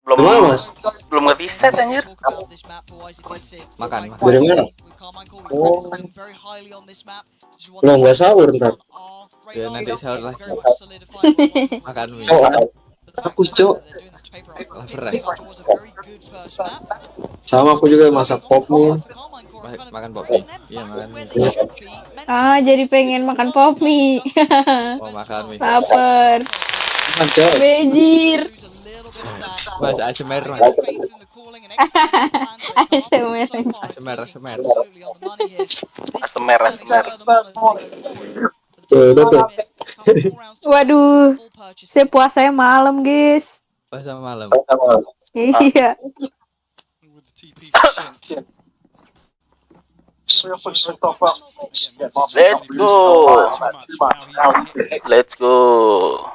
Belum nge-reset anjir. Makan. Dari mana? Oh. Lo nggak sahur ntar. Ya nanti sahur lah. Makan mie. Oh, aku cok. Lapar ya? Sama aku juga masak pop mie. Makan pop mie. Iya makan mie. Ah, jadi pengen makan pop mie. Oh makan mie. Lapar. Cok. Bejir. Mas ASMR. ASMR. Asemer. Tuh, tuh. Waduh, saya puasanya malam, guys. Puasa malam. Iya. Let's go.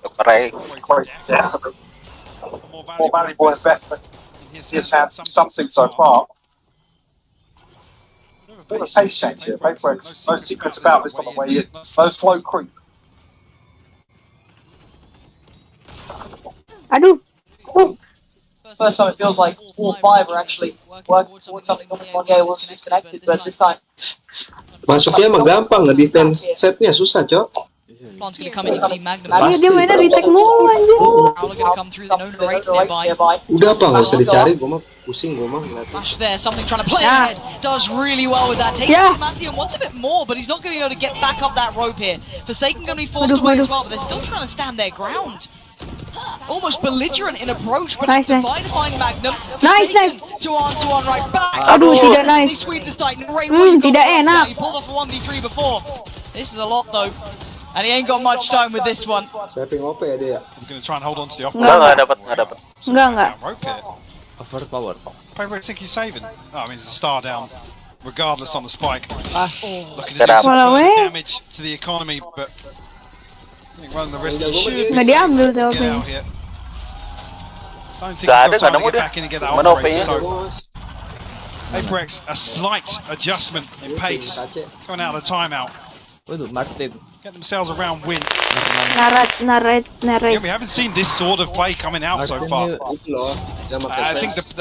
PRX. More valuable investment in his hands, something so far. All the pace change here, PRX. No secrets about this on the way in. No slow creep. Aduh. First time it feels like all five are actually working towards something. Normally one guy was disconnected, but this time. Masuknya mah gampang, nge-defense setnya susah, cok. Plan's gonna come in, you can see Magnum. Iya, dia mainnya retake mulu anjir. Prowler gonna come through, the no narrates nearby. Udah apa, nggak usah dicari, gua mah pusing, gua mah ngeliatin. Flash there, something trying to play Yeah. ahead. Does really well with that. Takes Massey and wants a bit more, but he's not going to be able to get back up that rope here. Forsaken going to be forced away as well, but they're still trying to stand their ground. Almost belligerent in approach, but it's divine to find Magnum. Nice. To answer one right back. Aduh, tidak nice. Tidak enak. You pulled off a 1v3 before. This is a lot though. And he ain't got much time with this one. Saving OP ya dia. I'm going to try and hold on to the offer. Enggak dapat. Enggak. Rope here. Overpower. PRX think he's saving. Oh, I mean, it's a star down, regardless on the spike. Looking to do Kenapa? some Walau, further damage to the economy, but I think running the risk he should be Nggak diambil tuh get OP-nya. out here. Don't think Nggak he's ada, got time to nggak get ada back in and get that Mana operator. OP-nya? So PRX, a slight adjustment in pace, going out of the timeout. Waduh, Martin. Get themselves a round win. Narrate. Yeah, we haven't seen this sort of play coming out so far. Itu loh, yang pakai I think flash.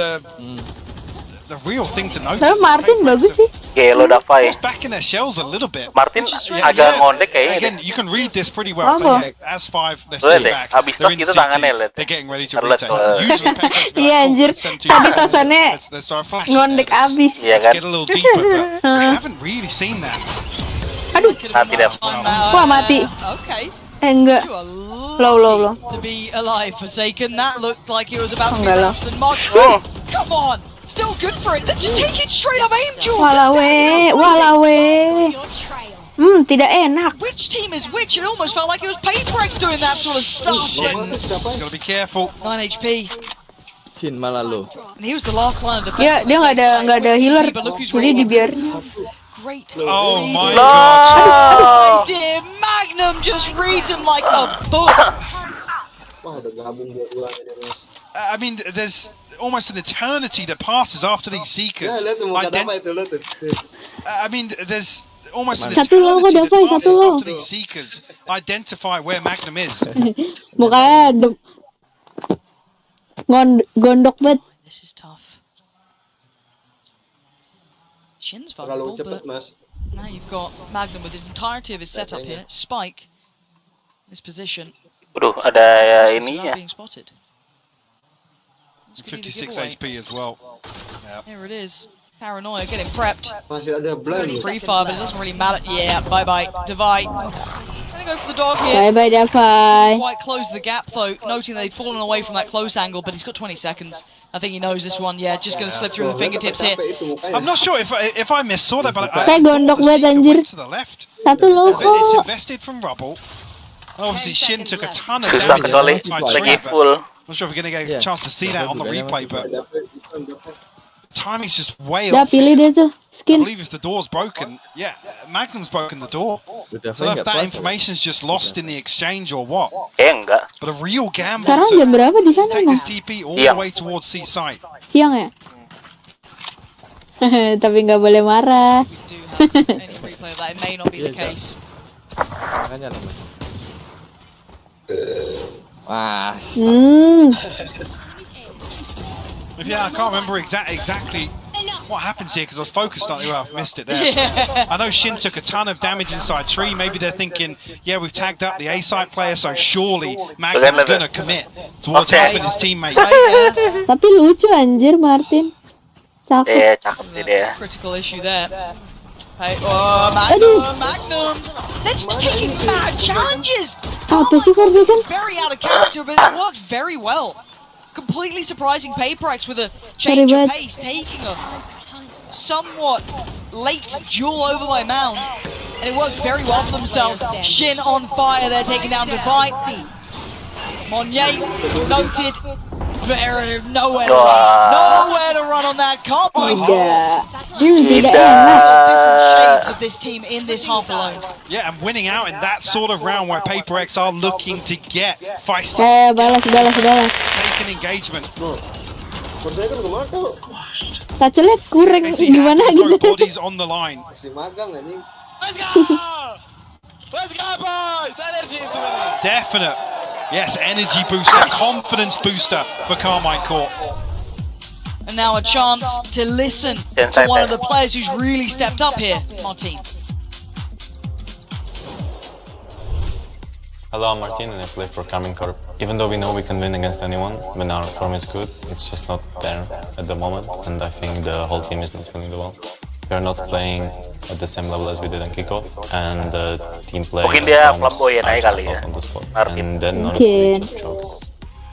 the real thing to notice. Tapi Martin bagus sih. Gelo Davai. Just back in their shells a little bit. Martin Yeah, agak yeah. ngondek kayaknya. Again, you can read this pretty well. So, Apa? yeah, as five, they're Boleh sitting deh, back. abis They're tas in gitu CT. tangannya lihat. They're getting ready to Lihat, retake. Usually PRX be Iya like, anjir. let's send two Tadi back. tasannya Let's start flashing ngondek there. abis. Iya Let's kan? get a little deeper, but we haven't really seen that. Aduh. Mati dah. Wah, mati. Okay. Enggak. You are Low. to be alive, Forsaken. That looked like it was about to be Enggak lah. collapsed and March. Oh. Come on! Still good for it. Then just take it straight up, aim duel. Walawe. Tidak enak. Which team is which? It almost felt like it was PRX doing that sort of stuff. Gotta be careful. 9 HP. Shin malah lo. And he was the last line of defense. Ya, dia nggak ada healer. But look who's Jadi ready. dibiarin. Great. Oh my No. god. Dear Magnum just reads him like a book. Wah, udah gabung dua-duanya deh, Mas. I mean, there's almost an eternity that passes after these Ya, seekers. lihat tuh muka apa itu, lihat tuh. I mean, there's almost an Satu low, eternity that Davai, satu passes low. after these seekers identify where Magnum is. Mukanya gondok banget. This is tough. Shin's Terlalu vulnerable, cepet, but Mas. now you've got Magnum with his entirety of his setup here. Spike, his position. Waduh, ada Just ini without ya. being spotted. This could be the 56 giveaway. HP as well. Yeah. Here it is. Paranoia getting prepped. Masih ada blind. Free fire, but it doesn't really matter. Yeah, bye-bye. Divide. Gonna go for the dog here. Bye Davai. Quite close the gap though, noting they'd fallen away from that close angle, but he's got 20 seconds. I think he knows this one. Yeah, just gonna slip through the fingertips here. I'm not sure if I missaw that, but I Kayak thought gondok the banget, seeker anjir. went to the left. Satu low But it's kok. invested from rubble. Obviously, Shin took a ton of Susah damage. kali, inside lagi trap, but full. I'm not sure if we're gonna get Yeah. a chance to see that on the replay, but timing's just way Udah off. pilih deh tuh I skin. believe if the door's broken, yeah, Magnum's broken the door. Udah So if nggak that puasa. information's just lost in the exchange or what, Enggak. but a real gamble Sekarang to jam berapa di sana take nggak? this TP all Iya. the way towards seaside. Siang ya? Tapi nggak boleh marah. We do have any replay of that. It may not be the Yeah, case. Makanya namanya. Wah. Yeah, I can't remember exactly what happens here because I was focused on it. Well, I've missed it there. Yeah. I know Shin took a ton of damage inside tree. Maybe they're thinking, yeah, we've tagged up the A-side player, so surely Magnum's going to commit to what's helping his teammate. Tapi lucu anjir Martin. Cakep. Cakep sih dia. Critical issue there. Hey, Magnum! They're just taking mad challenges! Apa sih This Corsair? is very out of character, but it's worked very well. Completely surprising PRX with a change of pace, taking a somewhat late duel over by Mount, and it worked very well for themselves. Shin on fire, they're taking down Divide. Monye noted. Nowhere to run on that comp. Tidak. Tidak enak. Different shades of this team in this half alone. Yeah, and winning out in that sort of round where PRX are looking to get feisty, Balas. take an engagement. Corsair kan kemana tuh? Sacelnya kurang KC gimana have to throw gitu. bodies on the line. Masih magang anjing. Let's go! Let's go, boys! Energy into it! Definite. Yes, energy booster, confidence booster for Carmine Court. And now a chance to listen to one of the players who's really stepped up here, Martin. Hello, I'm Martin and I play for Carmine Corp. Even though we know we can win against anyone when our form is good, it's just not there at the moment, and I think the whole team is not feeling the well. We are not playing at the same level as we did in kickoff, and the team play Mungkin dia forms flamboyan are aja just kali ya, not on the spot. Martin. And then honestly just choke.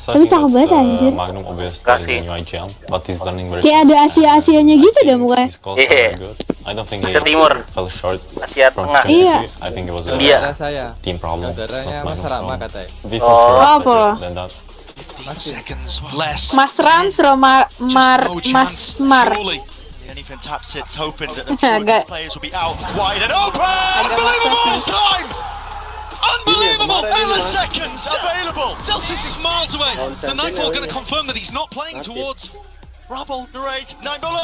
So Tapi I think cakep banget, anjir. Magnum obviously is Kasih. a new IGL, but he's learning very Kayak ada Asia-Asianya gitu deh mukanya. His calls are very good. I don't think Asia he Timur. fell short Asia from Tengah. strategy. Iya. I think it was a India. saya. team problem. Saudaranya not Mas Magnum's Rama problem. katanya. We for sure Oh, are apa? better than that. 15 seconds less. Mas Rams Roma Mas Mar. Surely. Anything taps it's hoping that the two of Agak- these players will be out wide and open! Unbelievable this time! Unbelievable! Endless seconds available! Celsius is miles away. On The Sentinel, Nightfall going to yeah. confirm that he's not playing Active. towards. Rubble, narrate, 9 below!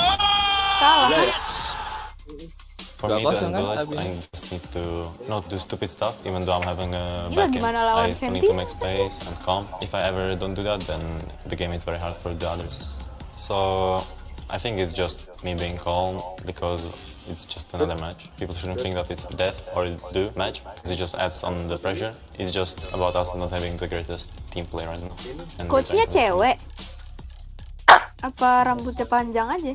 For me, Gak as kosong kan, duelist, tapi- I just need to not do stupid stuff, even though I'm having a Gila, back end. gimana lawan I still need Senti? to make space and calm. If I ever don't do that, then the game is very hard for the others. So I think it's just me being calm because it's just another match. People shouldn't think that it's death or do match because it just adds on the pressure. It's just about us not having the greatest team play right now. And Coachnya we're thankful. cewek. Apa rambutnya panjang aja?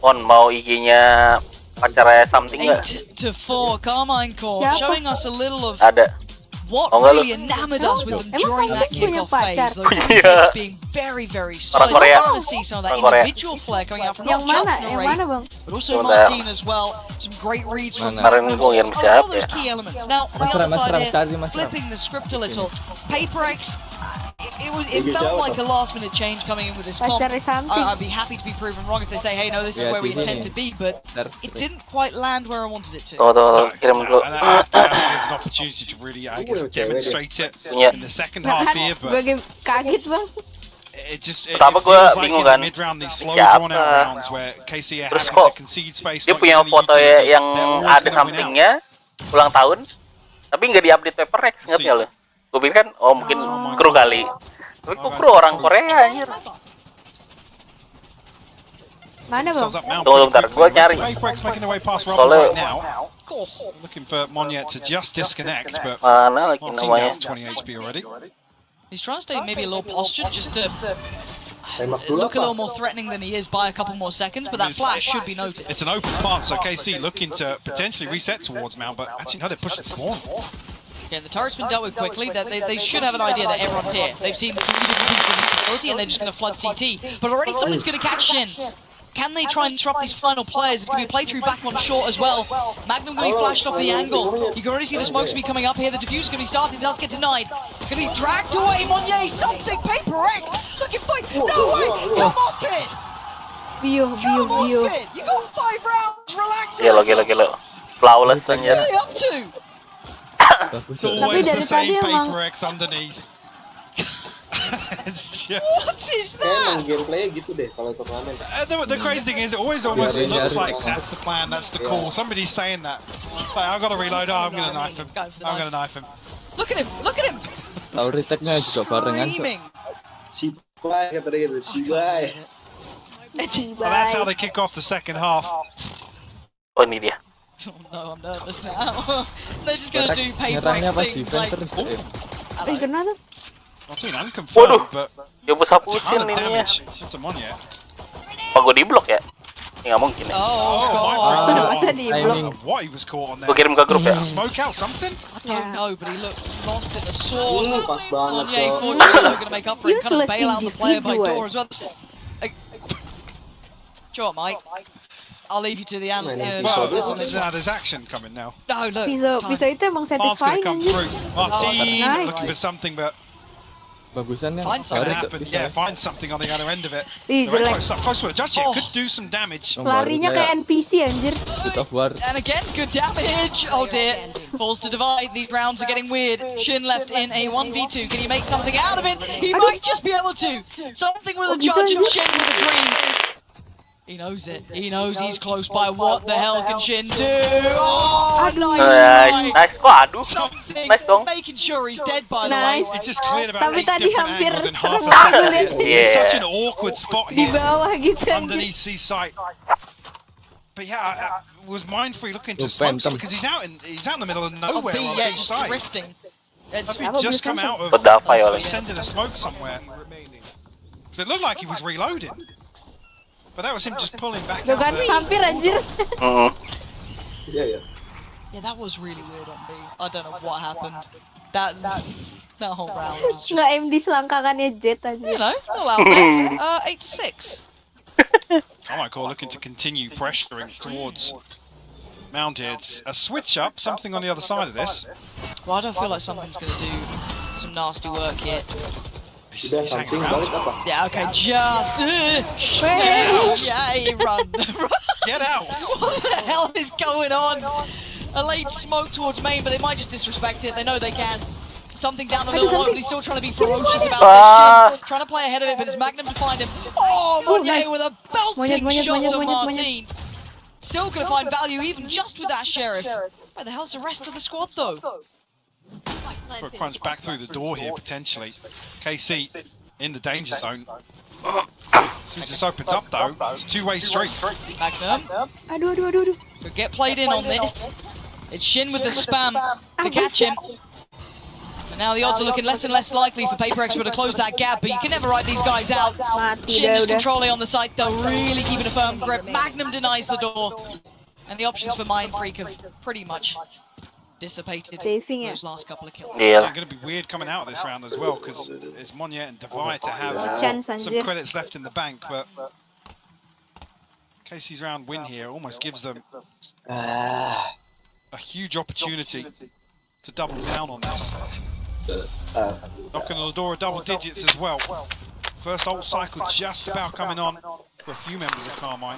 On mau IG-nya pacarnya something nggak? 8-4, Carmine Court Siapa? showing us a little of Ada. what Oh, enggak, really enamored us with them Emang during that Soundlink punya kickoff phase. pacar? Like, Punya. Antec being very, very solid. Orang Korea. We're starting to see some of that Orang Korea. individual flair coming out from Yang not mana? just Yang Narrate, mana bang? but also Sebentar. Martin as well. Some great reads from Mana? Kemarin Magnum. gua ngirim A lot siapa of those ya? key elements. Now, on the Mas other Ram, Mas side Ram, here, tadi, Mas Ram. flipping the script a little. PRX, it felt like a last-minute change coming in with this comp. Pacarnya something. I'd be happy to be proven wrong if they say, hey, no, this is Yeah, where we di intend sini. to be, but it didn't quite land where I wanted it to. Tuh, kirim dulu. And I think there's an opportunity to really, I guess, demonstrate it Punya. in the second half here, Gue but kaget bang. it just it Pertama feels gua like bingung in the kan. mid-round, these slow, Siapa? drawn-out rounds where KC are Terus having to kok concede space. dia not punya getting foto utility, yang they're always ada gonna win out. sampingnya ulang tahun, tapi nggak diupdate PRX, ngerti nggak lo? Gue pikir kan, oh mungkin kru kali. Tapi kok kru orang Korea anjir. Mana bang? Themselves up now Tunggu pretty bentar, gua quickly. nyari. PRX making their way past Rubble Soalnya- right now. Looking for Monyet to just disconnect, but Mana lagi Martin namanya? down to 20 HP already. He's trying to stay maybe a little postured just to Tembak dulu look a little apa? more threatening than he is by a couple more seconds, but that flash should be noted. It's an open path, so KC looking to potentially reset towards Mount, but actually no, they're pushing spawn. Again, the turret's been dealt with quickly. They should have an idea that everyone's here. They've seen 3 different people with utility and they're just going to flood CT. But already something's going to catch Shin. Can they try and disrupt these final players? It's going to be a playthrough back on short as well. Magnum going to be flashed off the angle. You can already see the smoke be coming up here. The diffuse is going to be starting. It does get denied. Going to be dragged away. Monye, something. PRX looking for. No way. Come off it. View. Come off it. You got 5 rounds. Relax. Gila. Flawless What anjir. are they up to? It's always dari the same tadi emang- PRX underneath. It's just... What is Kayak that? emang gameplaynya gitu deh kalau turnamen. The crazy thing is, it always almost Yeah, looks yeah. like that's the plan, that's the call. Somebody's saying that. Like, I've got to reload. Oh, I'm going to knife him. I'm going to knife him. Look at him. Look at him. Tahu retake-nya juga barengan kok. Screaming. Si Bay kata dia gitu, si Bay. Well, that's how they kick off the second half. Oh ini dia. Oh no, I'm nervous now. They're just gonna do PRX Nyerangnya pas things like. defender. Granada. Not seen unconfirmed, but Dia bos ton hapusin of ini ya. damage. That's a mon yet. Apa gue di blok ya? Ini nggak mungkin ya. Oh my god. God. Masa di I blok? don't know what he was caught on there. Gue kirim ke grup ya. Smoke out something? Don't know, but he looked lost in the sauce. Pas banget Kanye kok. fortunately not going to make up for it. Kind Useless of bail out the tinggi, player by dijual. door as well. Sure, Mike. I'll leave you to the Main Well, analysis on this one. there's action coming now. No, look. Bisa it's time. bisa itu emang Bar's gonna satisfying come anjir. through. Martin nice. looking for something, but Bagusannya. Find gonna something. happen. Yeah, find something on the other end of it. Ih, They're jelek. close up, close to it. Just yet Oh. could do some damage. Larinya kayak NPC anjir. Good of War. And again, good damage. Oh dear. Falls to divide. These rounds are getting weird. Shin left in a 1v2. Can he make something out of it? He might just be able to. Something with a judge and Shin with a dream. He knows it. He knows he's close by. What the hell can Shin do? Oh, nice. Nice. Kok aduh. Something. Nice dong. Making sure he's dead, by the Nice. way. It's just cleared about Tapi 8 tadi different hampir angles in half a serem second. banget. It's Yeah. such an awkward spot Di here bawah gitu anjir. underneath C site. But yeah, I was mindfully looking to Oh, smoke phantom. because he's out in the middle of Oh, nowhere B, on yeah, B just site. drifting. It's He'd just come out of Berdamai oleh. sending a smoke somewhere. So it looked like he was reloading. But that was him just pulling back Tuh out kan there. hampir anjir. Iya ya. Yeah, that was really weird on B. I don't know what happened. That whole round was just, Nggak MD selangkangannya Jet you anjir. know, all out there. 8-6. I might call looking to continue pressuring towards Mound here. It's a switch up, something on the other side of this. Well, I don't feel like something's going to do some nasty work here. He's Udah hanging samping balik around. apa? Yeah, okay, just... Yeah, run. Get out! What the hell is going on? A late smoke towards main, but they might just disrespect it. They know they can. Something down the middle one, but he's still trying to be ferocious about this shit. Trying to play ahead of it, but it's Magnum to find him. Oh, Monye with a belting shot to Martin. Still going to find value even just with that Sheriff. Where the hell's the rest of the squad, though? For a crunch back through the door here, potentially. KC in the danger zone. As soon as this opens up, though, it's a two-way street. Magnum. Aduh. So get played in on this. It's Shin with the spam to catch him. And now the odds are looking less and less likely for Paper Expert to close that gap, but you can never write these guys out. Mati Shin dah just udah. controlling on the site though, really keeping a firm grip. Magnum denies the door. And the options for Mind Freak have pretty much dissipated Saving it. those last couple of kills. Yeah, Iya. going to be weird coming out of this round as well, because it's Monye and Divide to have Chance some anjir. credits left in the bank, but KC's round win here almost gives them a huge opportunity to double down on this. Knocking on the door of double digits as well. First ult cycle just about coming on for a few members of Carmine.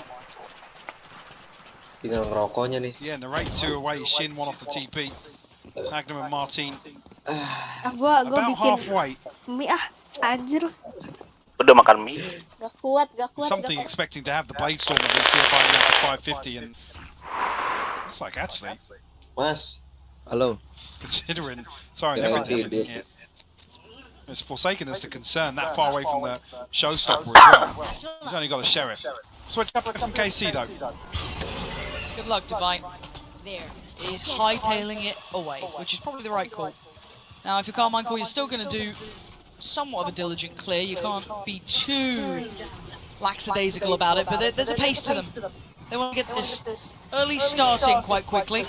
Tinggal ngerokoknya nih. Yeah, narrate 2 away, Shin 1 off the TP. Magnum and Martin Gua about bikin halfway. mie anjir. Udah makan mie. Gak kuat. Something expecting to have the Blade Storm at least here by the 550, and looks like actually, Mas. Halo. considering, sorry, Yeah, never I did did. here. It's forsaken us to concern that far away from the showstopper as well. He's only got a Sheriff. Switch up from KC though. Good luck, Divine. Is hightailing it away, which is probably the right call. Now, if you're Carmine Core, you're still going to do somewhat of a diligent clear. You can't be too lackadaisical about it, but there's a pace to them. They want to get this early starting quite quickly.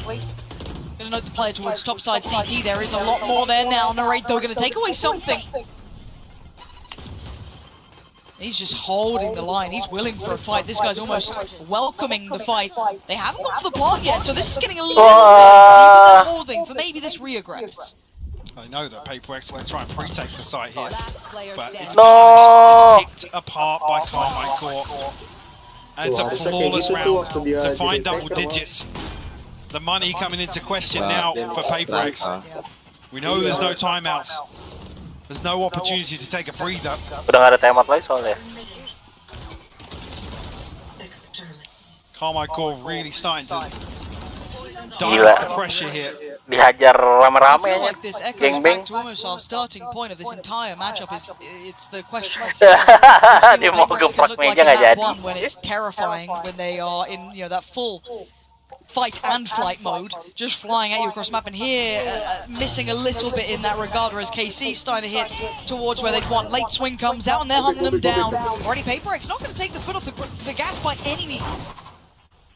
Going to note the player towards topside CT. There is a lot more there now. Narrate, though, going to take away something. He's just holding the line. He's willing for a fight. This guy's almost welcoming the fight. They haven't got to the plant yet, so this is getting a little dicey, but they're holding for maybe this reaggress. I know that PaperX are going to try and pre-take the site here, but it's No. picked apart by Carmine Core. And it's a Wah, harusnya kayak flawless gitu tuh round waktu dia to jadi find double taker, Mas. digits. The money coming into question Wow. now for PaperX. We know there's no timeouts. There's no opportunity to take a breather. Udah nggak ada timeout lagi soalnya. Carmine Core really starting to Gila. dial up the pressure here. dihajar I rame-rame feel aja. like this echoes Geng-beng. back to almost our starting point of this entire matchup. It's the question of Dia mau geprak meja nggak jadi. when it's terrifying when they are in that full fight and flight mode, just flying at you across the map. And here, missing a little bit in that regard, whereas KC starting to hit towards where they'd want. Late swing comes out and they're hunting them down. Already PRX not going to take the foot off the gas by any means.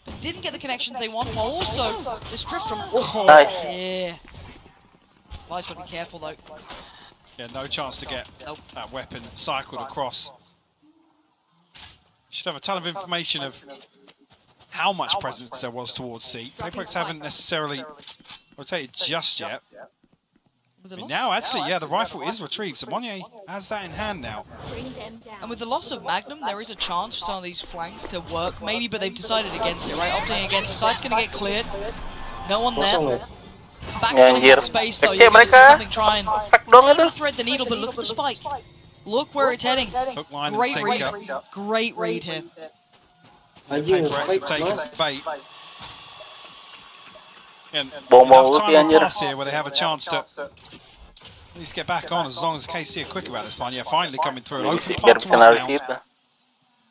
But didn't get the connections they want. While also this drift from Nice. yeah. Vice would be careful though. Yeah, no chance to get that weapon cycled across. Should have a ton of information of how much presence there was towards C. PRX haven't necessarily rotated just yet. I mean, now, actually, yeah, the rifle is retrieved, so Monye has that in hand now. And with the loss of Magnum, there is a chance for some of these flanks to work, maybe, but they've decided against it, right? Opting against. Side's going to get cleared. No one there. Back to space, though. You're going to see something try and thread the needle, but look at the spike. Look where it's heading. Hook, line, Great and read. sinker. Great read here. PRX have taken bait. And Bom enough ulti, time will anjir. pass here where they have a chance to at least get back on, as long as KC are quick about this plan. Yeah, finally coming through. An open Biar path bisa towards narik now.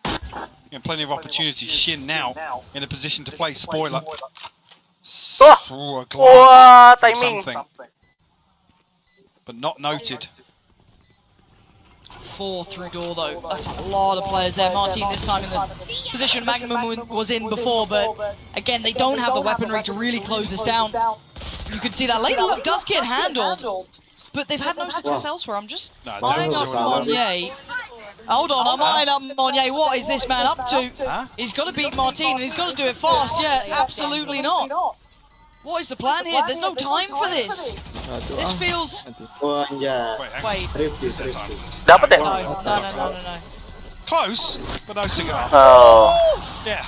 situ. And plenty of opportunities. Shin now in a position to play spoiler. Ooh, a glance Wah, from timing. something, but not noted. 4 through door though. That's a lot of players there. Martin this time in the position Magnum was in before, but again, they don't have the weaponry to really close this down. You can see that later look does get handled, but they've had no success elsewhere. I'm just eyeing up Monye. Hold on, I'm eyeing up Monye. What is this man up to? Huh? He's got to beat Martin and he's got to do it fast. Yeah, absolutely not. What is the plan here? There's no time for this. This feels... Oh, anjay. Wait. Is there time for this? Dapat ya? No. Close, but no cigar. Oh. Yeah,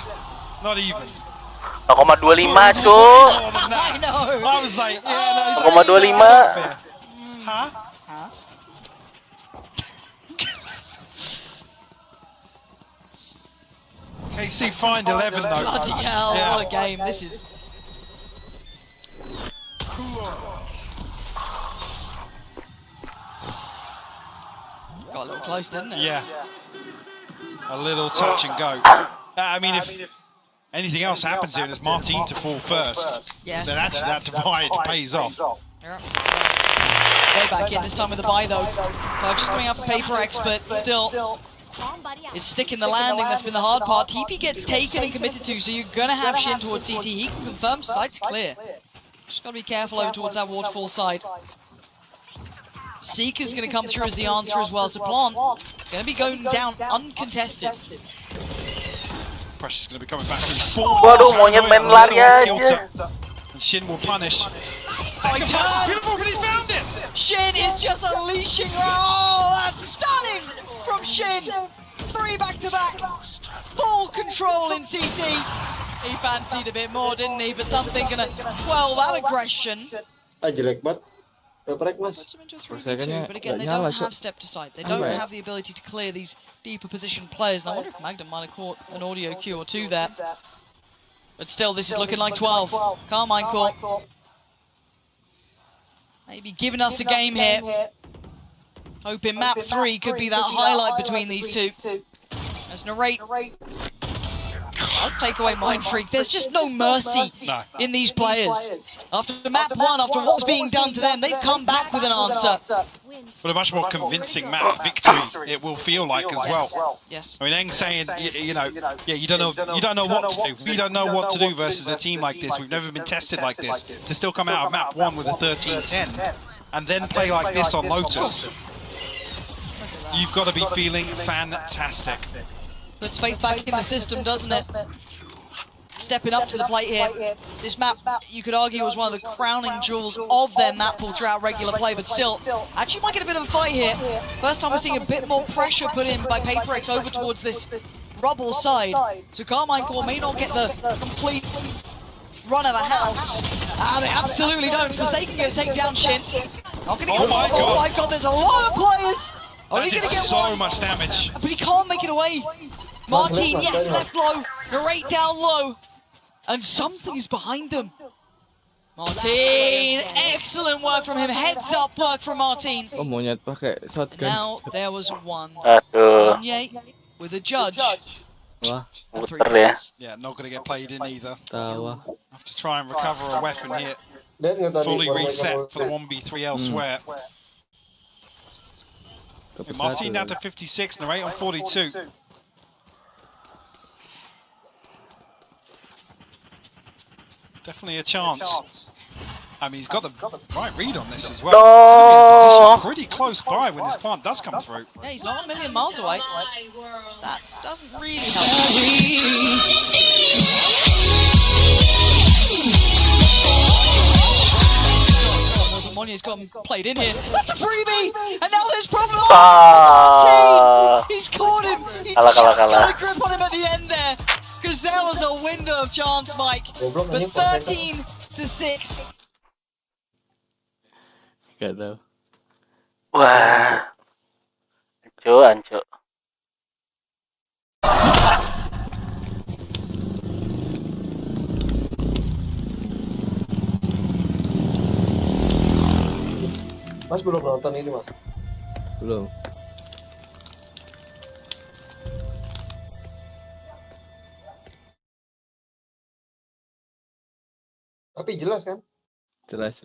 not even. 0,25 cu. More than that. I know. I was like, yeah, no, 0,25. Huh? KC find 11 though. Bloody hell, Yeah. what a game. This is... Got a little close, didn't it? Yeah. A little touch and go. I mean, if anything else happens here and it's Martin to fall first, Yeah. then actually that divide pays off. Yeah. Way back in, this time with the buy though. Just coming up for PRX, but still, it's sticking the landing. That's been the hard part. TP gets taken and committed to, so you're going to have Shin towards CT. He can confirm site's clear. Just got to be careful over towards that waterfall side. Seeker's going to come through as the answer as well. So Plon going to be going down uncontested. Pressure's going to be coming back through spawn. Waduh, monyet main lari aja. And Shin will punish. Second He touch, does. beautiful, but he's found it! Shin is just unleashing. Oh, that's stunning from Shin. 3 back-to-back. Full control in CT. He fancied a bit more, didn't he? But something gonna quell that aggression. Jelek banget. PRX, Mas. Puts him into a 3v2, but again, they don't have step to side. They don't have the ability to clear these deeper position players. And I wonder if Magnum might have caught an audio cue or two there. But still, this is looking like 12. Carmine Court. Maybe giving us a game here. Hoping map 3 could be that highlight between these two. As Narrate does take away Mind Freak. There's just no mercy in these players. After map 1, after what's being done to them, they've come back with an answer. But a much more convincing map victory it will feel like as well. Yes. I mean, Eng saying, you know, yeah, you don't know what to do. We don't know what to do versus a team like this. We've never been tested like this. To still come out of map 1 with a 13-10 and then play like this on Lotus, you've got to be feeling fantastic. Puts faith back in the system, doesn't it? Stepping up to the plate here. This map, you could argue, was one of the crowning jewels of their map pool throughout regular play, but still, actually might get a bit of a fight here. First time we're seeing a bit more pressure put in by PRX over towards this rubble side. So Carmine Core may not get the complete run of the house. They absolutely don't. Forsaken going to take down Shin. Not gonna get oh my god, there's a lot of players. That did so much damage. But he can't make it away. Martin, yes, left low. Narrate down low. And something is behind them. Martin, excellent work from him. Heads up work from Martin. Oh, monyet pakai And shotgun. now there was one. Aduh, Onye with a judge. Wah, And 3 muter ya. players. Yeah, not going to get played in either. tawa. Have to try and recover a weapon here. Lihat nggak tadi? Fully baru mereka reset mau for the set. 1v3 elsewhere. Dapat Martin satu. down to 56, Narrate on 42. Definitely a chance. I mean, he's got the right read on this as well. No. Position pretty close by when this plant does come through. Yeah, he's not a million miles away. That doesn't really help. Monya's got him played in here. That's a freebie! And now there's problem. Ah. He's caught him! He Kalah, just kalah, got kalah. a grip on him at the end there. Because there was a window of chance, Mike. Goblok But anjing persen. 13-6. Gak tahu. Wah. Anco. Mas belum nonton ini mas. Belum. Tapi jelas kan? Jelas.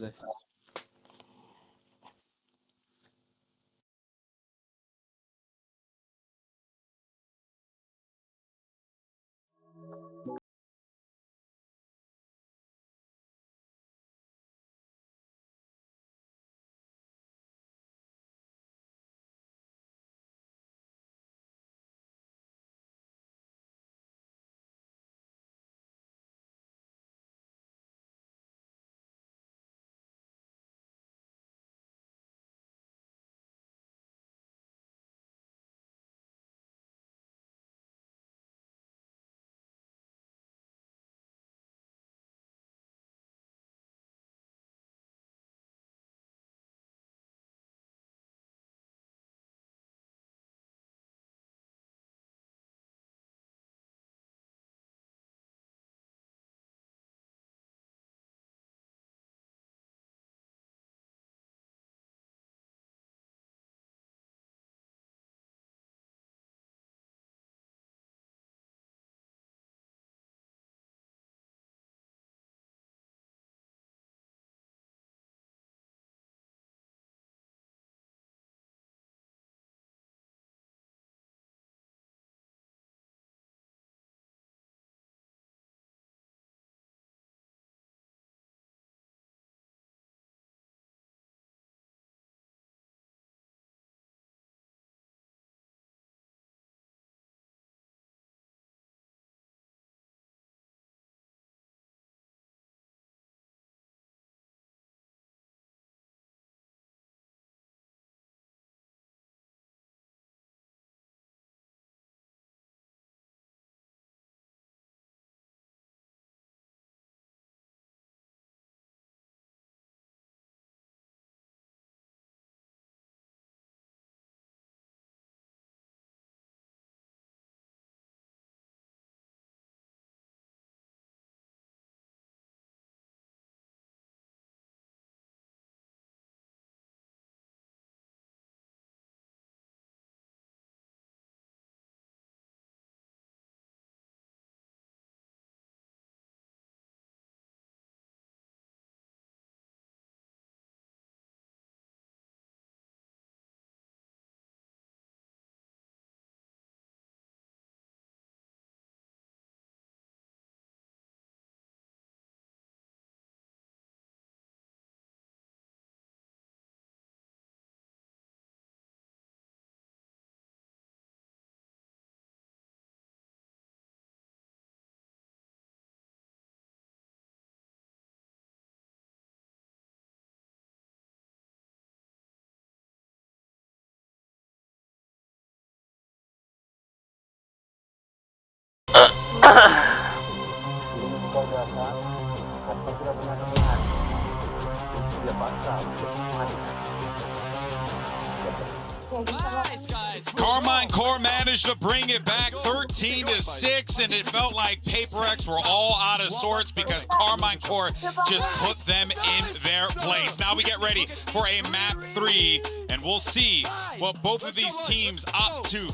Carmine Core managed to bring it back 13-6, and it felt like PRX were all out of sorts because Carmine Core just put them in their place. Now we get ready for a map 3, and we'll see what both of these teams opt to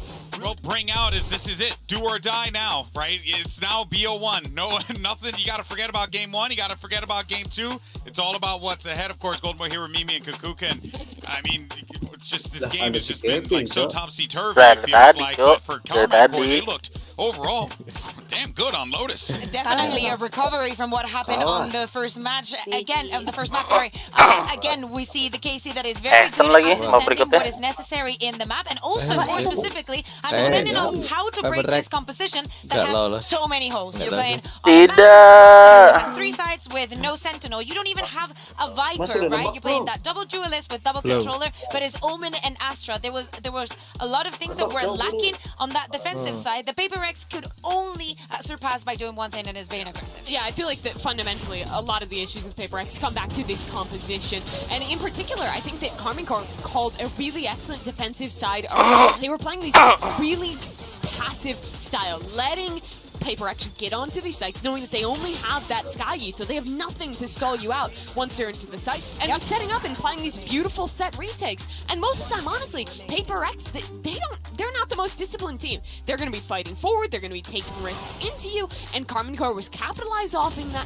bring out. This is it, do or die now, right? It's now BO1. No, nothing. You got to forget about game 1. You got to forget about game 2. It's all about what's ahead. Of course, Golden Boy Hero, Mimi, and Kukuka. And I mean, just this game has just been like so topsy-turvy, it feels like. But for Carmine Core, they looked overall damn good on Lotus. Definitely a recovery from what happened on the first match. Again, again, we see the KC that is very good at understanding what is necessary in the map, and also more specifically understanding on how to break this composition that has so many holes. You're playing on a map that has 3 sides with no sentinel. You don't even have a Viper, right? You're playing that double duelist with double controller, but it's Omen and Astra. There was a lot of things that were lacking on that defensive side. The PRX could only surpass by doing one thing, and is being aggressive. Yeah, I feel like that fundamentally a lot of the issues with PRX come back to this composition, and in particular I think that Carmine Core called a really excellent defensive side. They were playing these really passive style, letting PRX get onto these sites knowing that they only have that Sky Youth, so they have nothing to stall you out once they're into the site, and setting up and playing these beautiful set retakes. And most of the time, honestly, PRX, they're not the most disciplined team. They're going to be fighting forward, they're going to be taking risks into you, and Carmine Core was capitalizing off of that,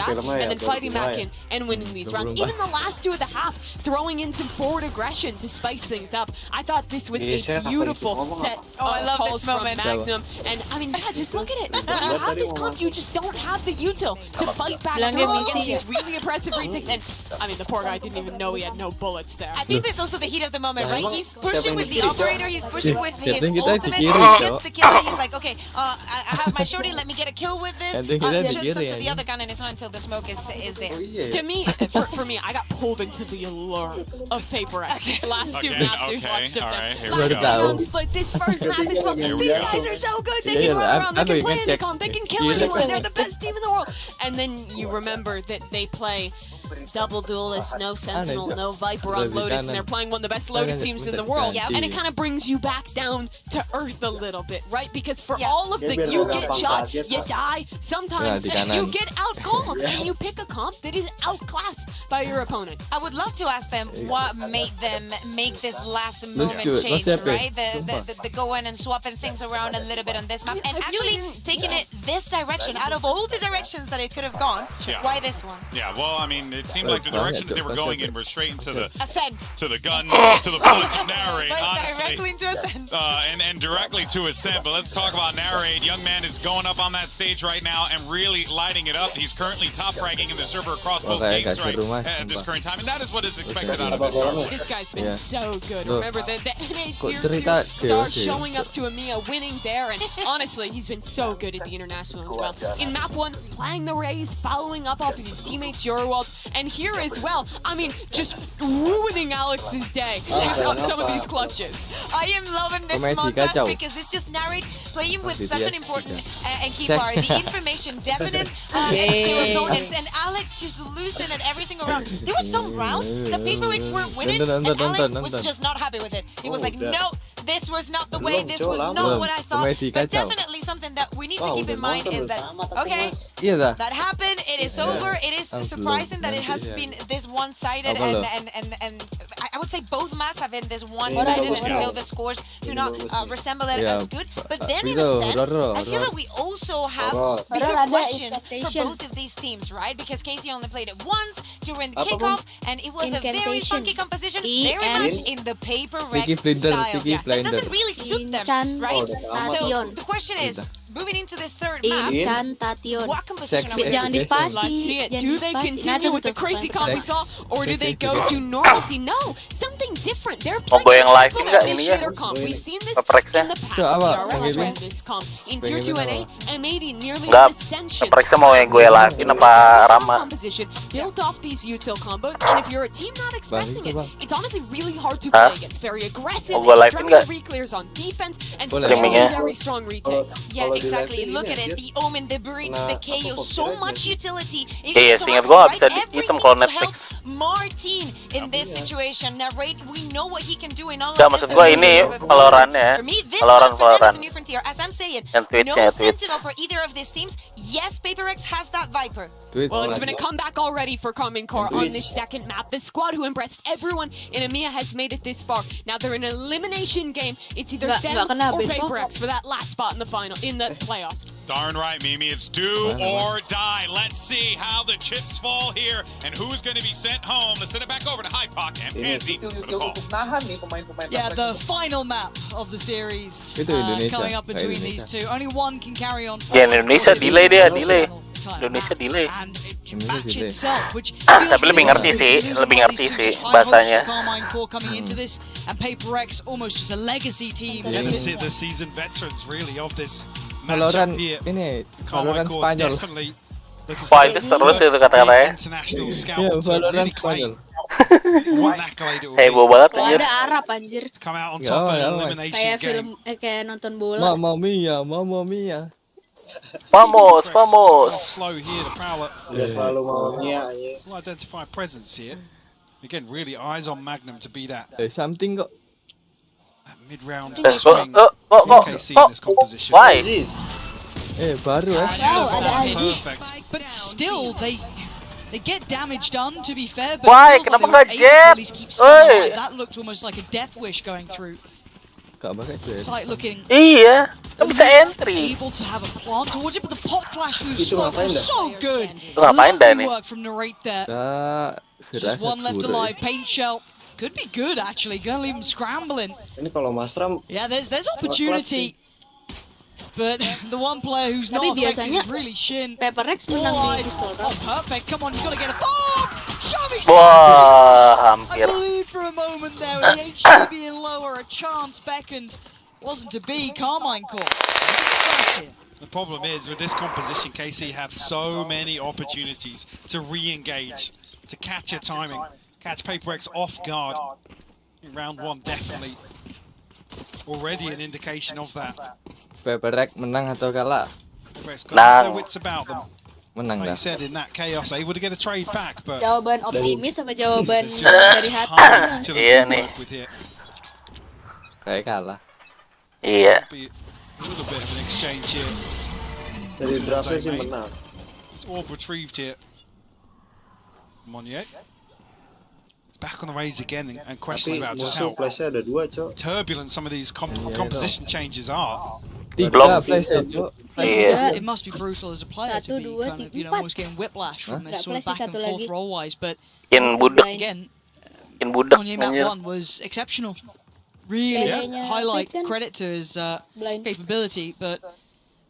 and then fighting back in and winning these rounds. Even the last 2 of the half, throwing in some forward aggression to spice things up. I thought this was a beautiful set of calls from Magnum, and I mean, yeah, just look at it. When you have this comp, you just don't have the util to fight back through against these really impressive retakes. And I mean, the poor guy didn't even know he had no bullets there. I think there's also the heat of the moment, right? He's pushing with the operator, he's pushing with his ultimate, he gets the kill, and he's like, okay, I have my shorty, let me get a kill with this. Shoots up to the other gun, and it's not until the smoke is there. To me, for me, I got pulled into the allure of PRX. These last 2 maps we've watched of them. Last round split, this first map is fun. These guys are so good, they can run around, they can play in the comp, they can kill anyone, they're the best team in the world. And then you remember that they play double duelist, no sentinel, no Viper on Lotus, and they're playing one of the best Lotus teams in the world. And it kind of brings you back down to earth a little bit, right? Because for all of the, you get shot, you die, sometimes you get outcalled, and you pick a comp that is outclassed by your opponent. I would love to ask them what made them make this last moment change, right? The going and swapping things around a little bit on this map, and actually taking it this direction. Out of all the directions that it could have gone, why this one? Yeah, well, I mean, it seemed like the direction that they were going in were straight into the ascent, to the gun, to the bullets of Narrate, honestly. Directly into ascent. And directly to ascent. But let's talk about Narrate. Young man is going up on that stage right now and really lighting it up. He's currently top ranking in the server across both games right at this current time, and that is what is expected out of this server. This guy's been so good. Remember the NA Tier 2 star showing up to EMEA, winning there, and honestly, he's been so good at the international as well. In map 1, playing the Raze, following up off of his teammates' Eurowalls, and here as well, I mean, just ruining Alex's day with some of these clutches. I am loving this montage because it's just Narrate playing with such an important and key part. The information definite their opponents, and Alex just losing it every single round. There were some rounds the PRX weren't winning, and Alex was just not happy with it. He was like, no, this was not the way, this was not what I thought. But definitely something that we need to keep in mind is that, okay, that happened, it is over. It is surprising that it has been this one-sided, and I would say both maps have been this one-sided, and I feel the scores do not resemble it as good. But then in a sense, I feel that we also have bigger questions for both of these teams, right? Because Casey only played it once during the kickoff, and it was a very funky composition, very much in the PRX style. That doesn't really suit them, right? So the question is, moving into this third map, what composition are we Let's see it. Do they continue with the crazy comp we saw, or do they go to normalcy? No, something different. They're playing a initiator comp. We've seen this in the past. TRX ran this comp in Tier 2 NA and made it nearly an ascension. Composition built off these util combos, and if you're a team not expecting it, it's honestly really hard to play against. Very aggressive, strong reclears on defense, and very strong retakes. Yeah, Exactly. Look at it. The Omen, the Breach, the KO. So much utility. Iya, seingat gua nggak bisa dihitam kalau Netflix. Martin in this situation. Narrate, we know what he can do in all Nggak, of maksud this. gua ini Valorant-nya. For me, this Valorant. is a new frontier. As I'm saying, Yang Twitch-nya, no Twitch. Sentinel for either of these teams. Yes, PaperX has that Viper. Well, it's been a comeback already for Common Core on this second map. The squad who impressed everyone in EMEA has made it this far. Now they're in an elimination game. It's either them or PaperX for that last spot in the playoffs. Darn right, Mimi. It's do or die. Let's see how the chips fall here and who's going to be sent home. Let's send it back over to Hypoc and Pansy for the call. Yeah, the final map of the series coming up between these two. Only one can carry on. Ya, Indonesia delay dia, delay. Indonesia delay. Match itself, which Tapi lebih ngerti sih bahasanya. Carmine Core coming into this, and PaperX almost just a legacy team. Yeah, the seasoned veterans really of this matchup here. Ini Carmine Valorant Core Spanyol. definitely looking Wah, for itu terus itu kata-katanya. international Iya, scout to Valorant really claim Spanyol. what an accolade it will be. Heboh banget Kok anjir. ada Arab anjir. To come out on top in an elimination Kayak game. film kayak nonton bola. Mamma mia. Vamos. Slow here, the Prowler Udah selalu maunya anjing. will identify presence here. Again, really eyes on Magnum to be that Something kok. mid-round Kok swing KC in this composition. Why? Baru Perfect. But still, they get damage done. To be fair, but Why? it feels like Kenapa they were nggak able to jet? at least keep some alive. Oi. That looked almost like a death wish going through. Gak pakai jet. Sight looking Iya, kan bisa at least entry. able to have a plan towards it, but the pop flash through Itu smoke ngapain was dah? so good. Itu ngapain dah Lovely nih? work from Narrate there. Firasat Just one left buruk. alive. Paint shell could be good actually. Gonna leave him scrambling. Ini kalau Mas Ram Yeah, there's opportunity. But the one player who's not Tapi affected biasanya is really Shin. PaperX All menang di eyes. pistol Oh, perfect. Come on, you gotta get a bomb. Show me something. Wah, I hampir. believed for a moment there with the HP being lower, a chance beckoned. Wasn't to be. Carmine Core. First here. The problem is with this composition, KC have so many opportunities to re-engage, to catch your timing, catch PaperX off guard. In round one, definitely already an indication of that. PaperX menang atau kalah? PaperX got their Nah. wits about them. Menang Like dah. you said, in that chaos, able to get a trade back, but Jawaban optimis sama jawaban there's just dari hati. hard utility Iya to nih. work with here. Kayak kalah. Iya. Be a little bit of an exchange here. dari draftnya sih menang. It's all retrieved here. Monnier. Back on the raise again and questions Tapi about just musuh how flashnya ada 2, Cok. turbulent some of these composition changes are. 3 Belum. flash ya, Cok. Iya. It must be brutal as a player to Satu, be dua, kind of, tiga, almost getting whiplash from this Nggak sort of flash back and satu forth lagi. roll-wise. But Bikin budek, again, bikin budek Monnier map anjir. 1 was exceptional. Really Yeah. highlight Kan credit to his blind. capability. But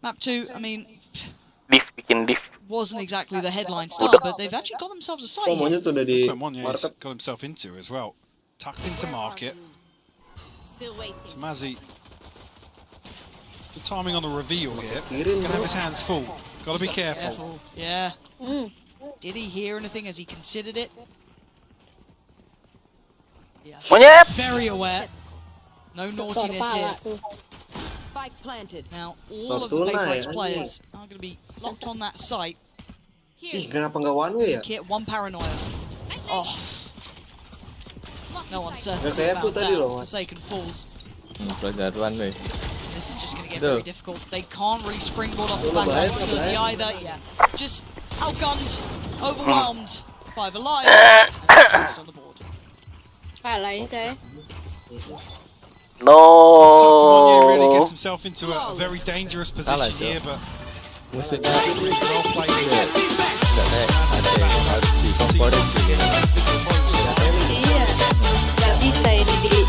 map 2, I mean, Bikin diff. wasn't exactly the headline star, but they've actually got themselves a site here. Pomonya tuh udah di Look what Monnier's market. got himself into as well. Tucked into market. Still waiting. So Mazzy, good timing on the reveal here. Kirim, Gonna have bro. his hands full. Gotta be careful. Careful. Yeah. Hmm. Did he hear anything as he considered it? Yeah. Monyet! Very aware. No naughtiness here. Kepala tuh. Spike planted. Now, all of the Fortuna PaperX ya, players are going to be locked on that site. Ih, kenapa nggak one way ya? Get one paranoia. Oh. No uncertainty Nggak kayak aku about tadi that. loh, Mas. Forsaken falls. Pelajaran weh. This is just going to get Duh. very difficult. They can't really springboard off the Udah back bahaya, of utility bahaya. either. Yeah. Just outgunned, overwhelmed, 5 alive, and Terus on the board. Kalah ini kayak. Tough for Monnier really No. gets himself into a very dangerous position Cok. here, but Musuhnya well played. nggak kayak ada yang harus dikomporin gitu. Iya. Gak bisa ini di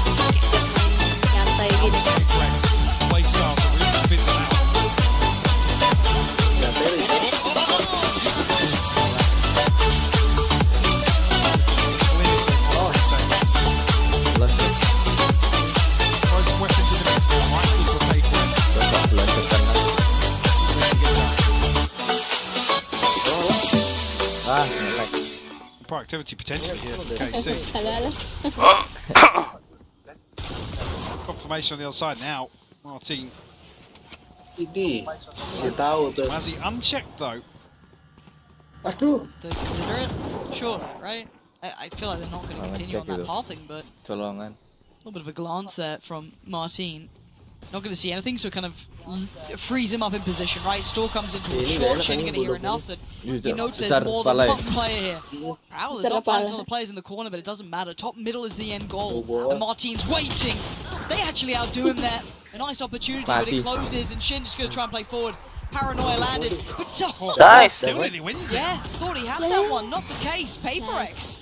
nyantai gini. Flex, play style to really fit it out. Nggak teri, Cok. Plus Throw some weapons in the mix now, right? This will pay for it. besok belanjakan kan. Ngelek. Productivity potentially here for KC. Alah. Confirmation on the other side now. Martin Ini masih tahu tuh. Mazzy unchecked though. Aduh. To consider it, sure, right? I feel like they're not going to continue on that pathing, but Colongan. a little bit of a glance there from Martin. Not going to see anything, so kind of freeze him up in position, right? Store comes in towards short, Shin going to hear enough that he notes there's more than one player here. Wow, there's not finding some of the players in the corner, but it doesn't matter. Top middle is the end goal, and Martin's waiting. They actually outdo him there. A nice opportunity, but it closes, and Shin just going to try and play forward. Paranoia landed, but Nice. Still nearly wins it. yeah, thought he had that one. Not the case. PRX.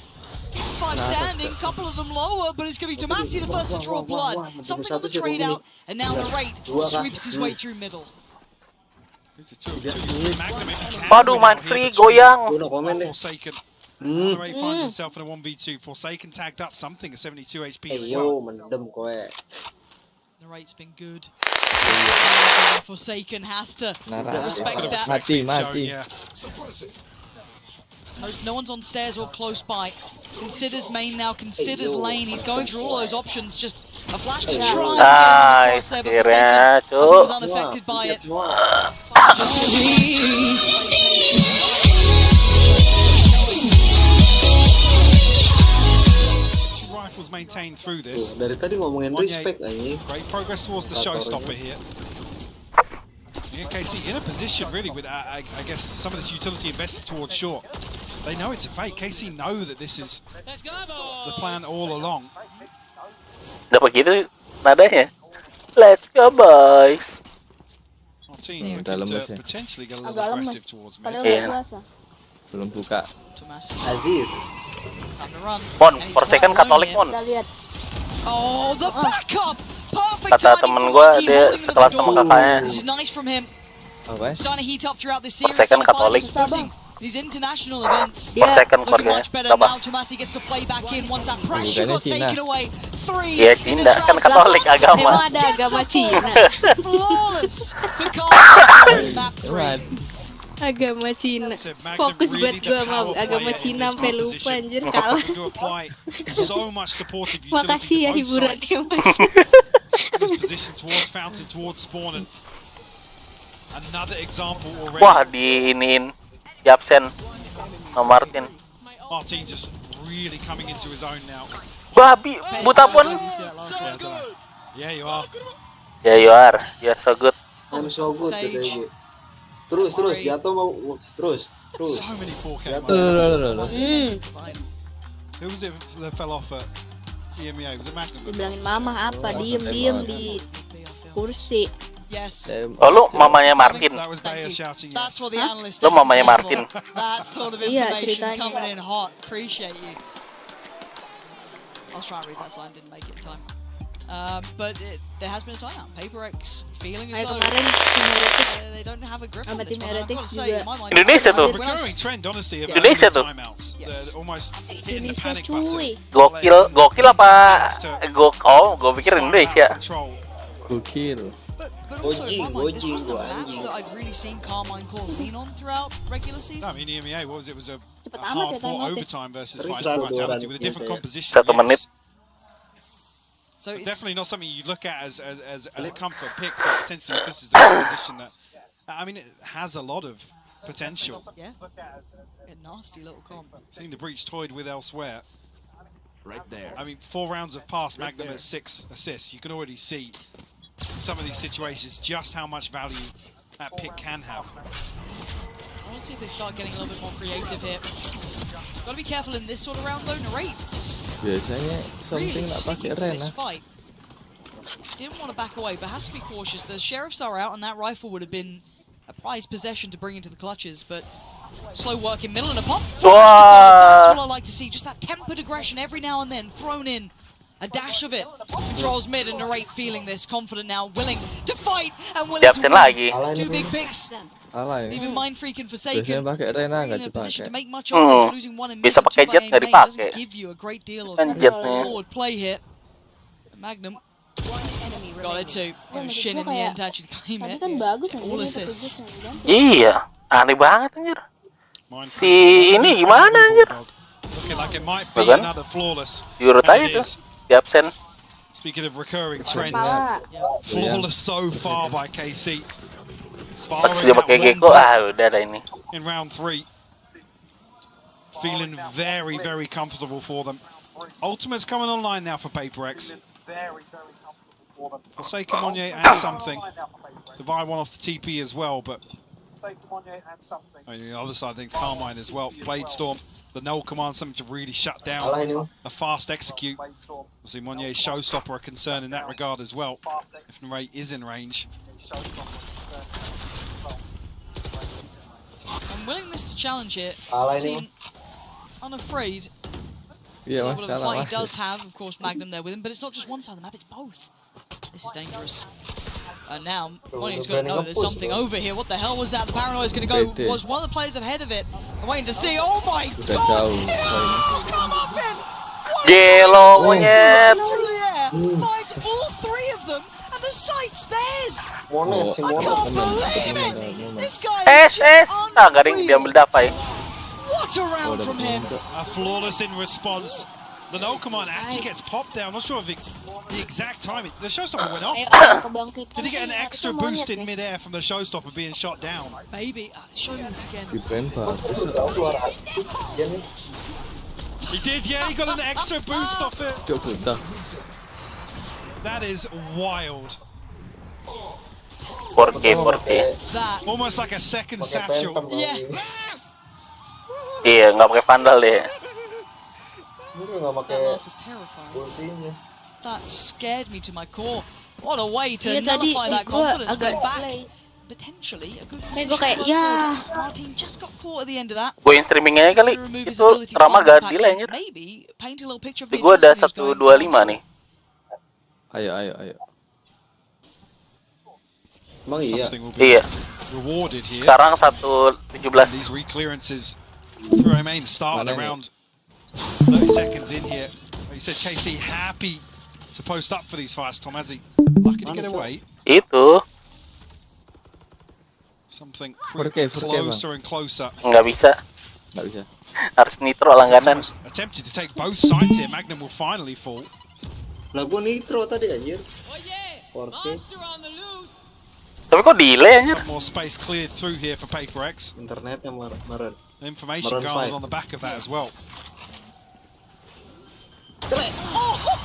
5 standing, couple of them lower, but it's going to be Tomasi the first to draw blood. Something on the trade out, and now Narrate sweeps his way through middle. Waduh, main free goyang. Forsaken. Narrate finds himself in a 1v2. Forsaken tagged up something at 72 HP as well. Mendem kowe. Narate's been good. Forsaken has to respect that. Mati. No one's on stairs or close by. Considers main now, considers lane. He's going through all those options. Just a flash to try and get across there, but Forsaken was unaffected by it. Two rifles maintained through this. Dari tadi ngomongin respect anjing. Great progress towards the showstopper here. KC in a position really with, I guess, some of this utility invested towards short. They know it's a fake. KC know that this is the plan all along. Dapat gitu nadanya. Let's go boys. Martin could potentially get a little aggressive towards mid. Belum buka. Aziz. Mon, Forsaken Katolik Mon. Oh, the backup! Perfect Kata temen gue dia sekelas sama kakaknya. This is nice from him. Starting to heat up throughout this series. Forsaken Katolik. These international events. Forsaken Looking keluarganya. much better now. Tomasi gets to play back in once that pressure got taken away. 3 Iya, Cina kan Katolik agama. Emang ada agama Cina. Flawless. The card map 3. Agama Cina. Fokus buat gue sama agama Cina sampai lupa anjir kalah. Makasih ya hiburannya Mas. Wah, diinin. Di absen sama Martin. Martin just really coming into his own now. Babi, buta pun. Yeah, you are. Yeah, you are. You're so good. I'm so good today. Terus jatuh mau terus. So many 4K. Who was it that fell off at EMEA? Was it Magnum? Dibilangin mama apa? Diem di kursi. Yes. Oh, lu mamanya Martin. That was Jaya shouting. That's what the analyst. Lu mamanya Martin. That sort of information coming in hot. Appreciate you. I was trying to read that sign, didn't make it in time. But there has been a timeout. PRX feeling as though they don't have a grip on this one. I've got to say, in my mind, Indonesia tuh. Recurring trend, honestly, of Indonesia tuh. timeouts. They're almost hitting the panic button. Gokil apa? Gue pikir Indonesia. Gokil. But also, in my mind, this wasn't a map that I'd really seen Carmine Core lean on throughout regular season. No, I mean, EMEA, what was it? It was a hard-fought overtime versus fight vitality with a different composition. 1 menit. So definitely not something you look at as a comfort pick, but potentially if this is the composition that, I mean, it has a lot of potential. Yeah. A nasty little comp. Seeing the breach toyed with elsewhere. Right there. I mean, 4 rounds have passed, Magnum has 6 assists. You can already see in some of these situations just how much value that pick can have. I want to see if they start getting a little bit more creative here. Got to be careful in this sort of round though. Narrates Biasanya something nak pakai Ren lah. fight. Didn't want to back away, but has to be cautious. The sheriffs are out, and that rifle would have been a prized possession to bring into the clutches. But slow work in middle and a pop. That's what I like to see. Just that tempered aggression every now and then thrown in. A dash of it. Controls mid and Narrate feeling this, confident now, willing to fight and willing to win. 2 big picks. Even Mind Freak and Forsaken in a position to make much of this, losing 1 in mid and 2 by AMA doesn't give you a great deal of forward play here. Magnum got it too. Shin in the end to actually claim it. All assists. Iya, aneh banget anjir. Si ini gimana anjir? Looking like it might be another flawless. Diurut aja tuh, di absen. Speaking of recurring trends, flawless so far by KC. Pas dia pakai gecko, udah ada ini. In round 3. Feeling very, very comfortable for them. Ultimate's coming online now for PaperX. Forsaken Monye and something. Divide one off the TP as well, but on the other side, I think Carmine as well. Blade Storm, the null command, something to really shut down a fast execute. Obviously, Monye's showstopper a concern in that regard as well, if Nray is in range. Unwillingness to challenge here. Team unafraid. Yeah, A little bit of a fight. He does have, of course, Magnum there with him, but it's not just one side of the map, it's both. This is dangerous. And now, Monye's going to know there's something over here. What the hell was that? The Paranoia is going to go. Was one of the players ahead of it. I'm waiting to see. Oh my god! Come off it! Gelo monyet. Through the air, finds all three of them, and the site's theirs! I can't believe it! This guy is garing diambil dapai. What a round from him! A flawless in response. The null command actually gets popped down. Not sure of the exact timing. The showstopper went off. Did he get an extra boost in midair from the showstopper being shot down? Maybe. Show me this again. He did, yeah. He got an extra boost off it. That is wild. 4K. Almost like a second satchel. Yeah. Iya, nggak pakai vandal deh. That laugh is terrifying. That scared me to my core. What a way to nullify that confidence. Went back. Potentially a good position. Martin just got caught at the end of that. Gue yang streamingnya kali itu Rama ganti lah anjir. Maybe paint a little picture of the Gue ada 125 nih. Ayo. Emang iya. Iya. Rewarded here. Sekarang 117. These reclearances remain start around 30 seconds in here. He said KC happy to post up for these fights. Tom, has he lucky to get away? Itu. Something closer and closer. Nggak bisa. Harus nitro langganan. Attempted to take both sides here. Magnum will finally fall. Lah gua nitro tadi anjir. 4K. Tapi kok delay anjir? More space cleared through here for PaperX. Internetnya meren. Information garnered on the back of that as well.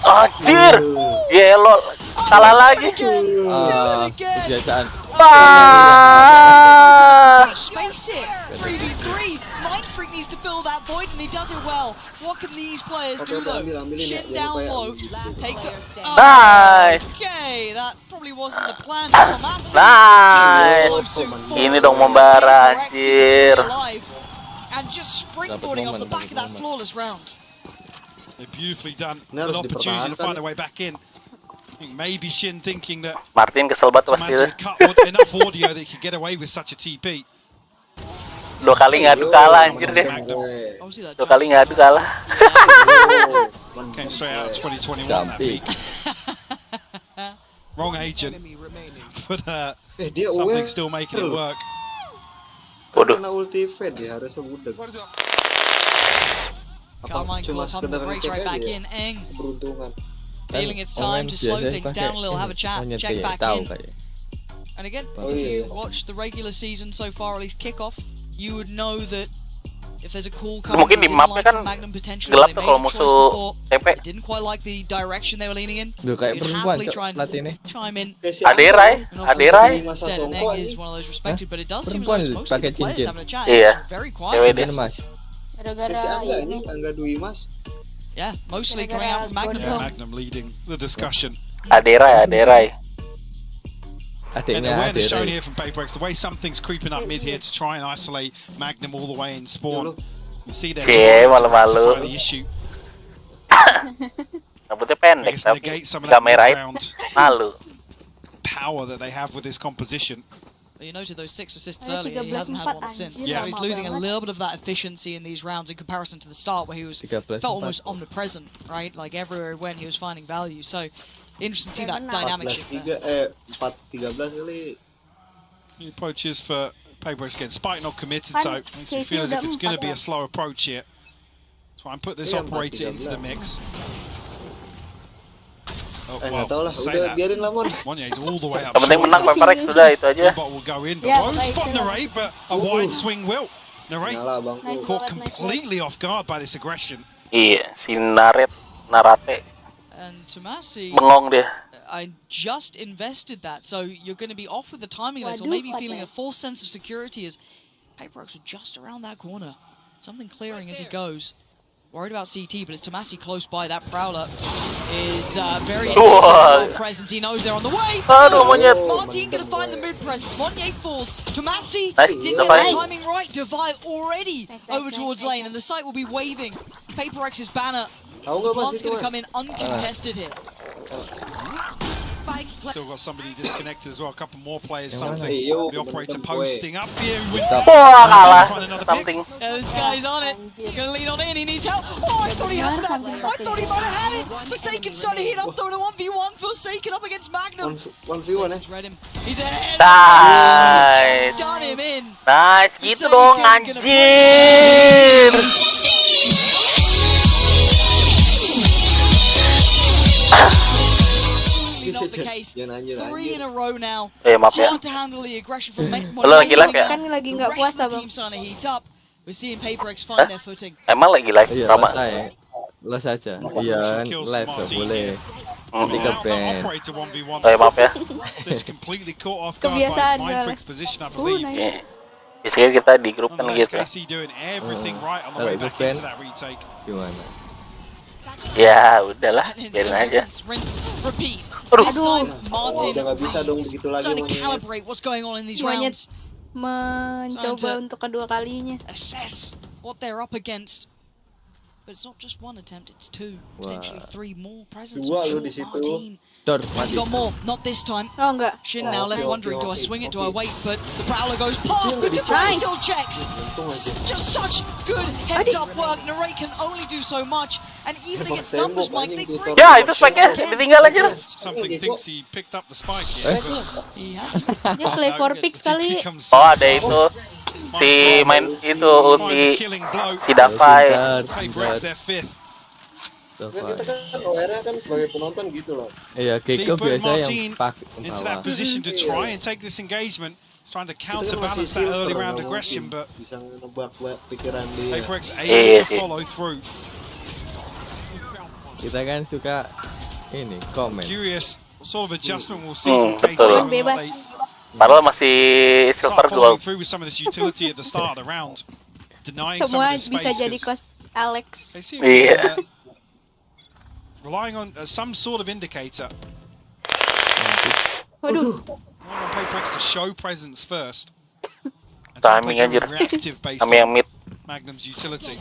Anjir! Yellow salah lagi. Kebiasaan. Space it! 3v3! Mind Freak needs to fill that void and he does it well. What can these players do though? Shin down low, takes it. Nice! Okay, that probably wasn't the plan. Tomasi Nice! Ini dong membara anjir. And just springboarding off the back of that flawless round. They're beautifully done. An opportunity to find their way back in. I think maybe Shin thinking that Martin kesel banget pasti Tomasi had cut enough audio that he could get away with such a TP. 2 kali ngadu kalah anjir deh. 2 kali ngadu kalah. Came straight out of 2021 that peak. Wrong agent. But something's still making it work. Waduh. Kena ulti fed ya harusnya budek. Carmine calls on the breaks right back in. Eng. Beruntungan. Feeling it's time to slow things down a little, have a chat, check back in. And again, if you watch the regular season so far, at least kickoff, you would know that if there's a call coming Mungkin di mapnya kan Magnum potentially, gelap they tuh made kalau a choice musuh before. TP. Didn't quite like the direction they were leaning in. Udah kayak You'd perempuan happily try and latih chime in. Aderai. Instead, and Eng is one of those respected, but it does seem like it's mostly the players having a chat. Iya. It's very quiet. Gara-gara ini. Angga Dwi Mas. Yeah, mostly coming out from Magnum. Yeah, Magnum leading the discussion. Aderai. And the awareness shown here from PaperX, the way something's creeping up mid here to try and isolate Magnum all the way in spawn. You see that malu-malu. the issue. Rambutnya pendek tapi negate some of that kamera background malu. Power that they have with this composition. You noted those 6 assists earlier, he hasn't had one since. Yeah. So he's losing a little bit of that efficiency in these rounds in comparison to the start where he was felt almost omnipresent, right? Like everywhere he went, he was finding value. So interesting to see that dynamic shift there. 4-13 kali. The approaches for PaperX again. Spike not committed, so it makes me feel as if it's going to be a slow approach here. Try and put this operator into the mix. Nggak tahu lah, udah biarin lah Mon. Monye's all the way up. Yang penting menang PRX sudah itu aja. Bot will go in, but Yeah, won't spot baik. Narrate, but a wide swing will. Narrate Nyala bangku. Nice. caught completely off guard by this aggression. Iya, si Narate And Tomasi, bengong dia. I just invested that, so you're going to be off with the timing a little, Waduh, maybe feeling a Patek. false sense of security as PRX are just around that corner. Something clearing as he goes. Worried about CT, but it's Tomasi close by. That Prowler is very Wah. presence. He knows they're on the way. Aduh, monyet. Martin going to find the mid presence. Monye falls. Tomasi Nice, didn't get Divide. the timing right. Divide already over towards lane, and the site will be waving. PRX's banner. Tahu The nggak Mas plant's itu going to Mas? come in uncontested here. Still got somebody disconnected as well. A couple more players. Yang mana? Something. Yo, The operator temen-temen gue. posting up here with Wah, kalah. Find another pick. Something. Yeah, this guy's on it. Gonna lean on in. He needs help. Oh, I thought he had that. I thought he might have had it. Forsaken's trying to hit up though in a 1v1. Forsaken up against Magnum. 1v1 ya. Dread him. He's ahead. Nice. Done him in. Nice, gitu dong anjir. Not the case. Jangan anjir 3 in a row now. Maaf ya. Hard to handle the aggression from Lo lagi live ya? Kan lagi nggak The puasa rest of the bang. team starting to heat up. We're seeing PRX find their footing. Emang lagi live Iya, Rama? los aja. Iya kan, live nggak boleh. Nanti ke Now the ban. operator 1v1. Maaf ya. That's completely caught off guard by Kebiasaan Mindfreak's position, I believe. nice. Iya. Biasanya kita di grup kan Nonetheless, gitu. KC doing everything right on the Kalau way itu back ban, into that retake. gimana? Ya udahlah, And it's biarin no aja. difference. Rinse, repeat. Aduh. This time, Oh, Martin udah nggak bisa dong begitu lagi starting to Monyet. calibrate what's going on in these Monyet rounds. mencoba untuk kedua kalinya. Assess what they're up against. But it's not just one attempt, it's 2. Potentially 3 more presents Dua on lu di short situ. Martin. Dor, Has he mati. got more? Not this time. Oh enggak. Shin now left Okay, wondering, do I okay, swing it, do I okay. wait? But the Prowler goes past, but Nice. Divine still checks. Untung aja. Just such good heads-up work. Narrate can only do so much. And even Tembok, against numbers, tembok, Mike, they anjing, bring Twitter. Ya, itu spike-nya ditinggal aja. Something Ini, thinks he picked up the spike here. but He has to. Dia play for picks the TP kali. comes Oh, ada itu. Si main itu finds the ulti killing blow. si Davai. PRX their 5th. Kan kita kan OR-nya kan sebagai penonton gitu loh. Iya, See, Keiko put biasa Martin yang pak into that bawah. position to try and take this engagement, trying to Kita kan masih counterbalance that early silver, round nggak aggression, mungkin but bisa nebak pikiran dia. PRX Iya able to sih. follow through. Kita kan suka ini komen. Curious sort of adjustment we'll see from KC betul. when Bebas. they Padahal masih silver start following gold. through with some of this utility at the start of the round, denying some Semua of the bisa space. jadi 'Cause coach Alex. they seem Iya. relying on some sort of indicator. Waduh. On PRX to show presence first. And Timing play anjir. reactive based Kami yang on mid. Magnum's utility.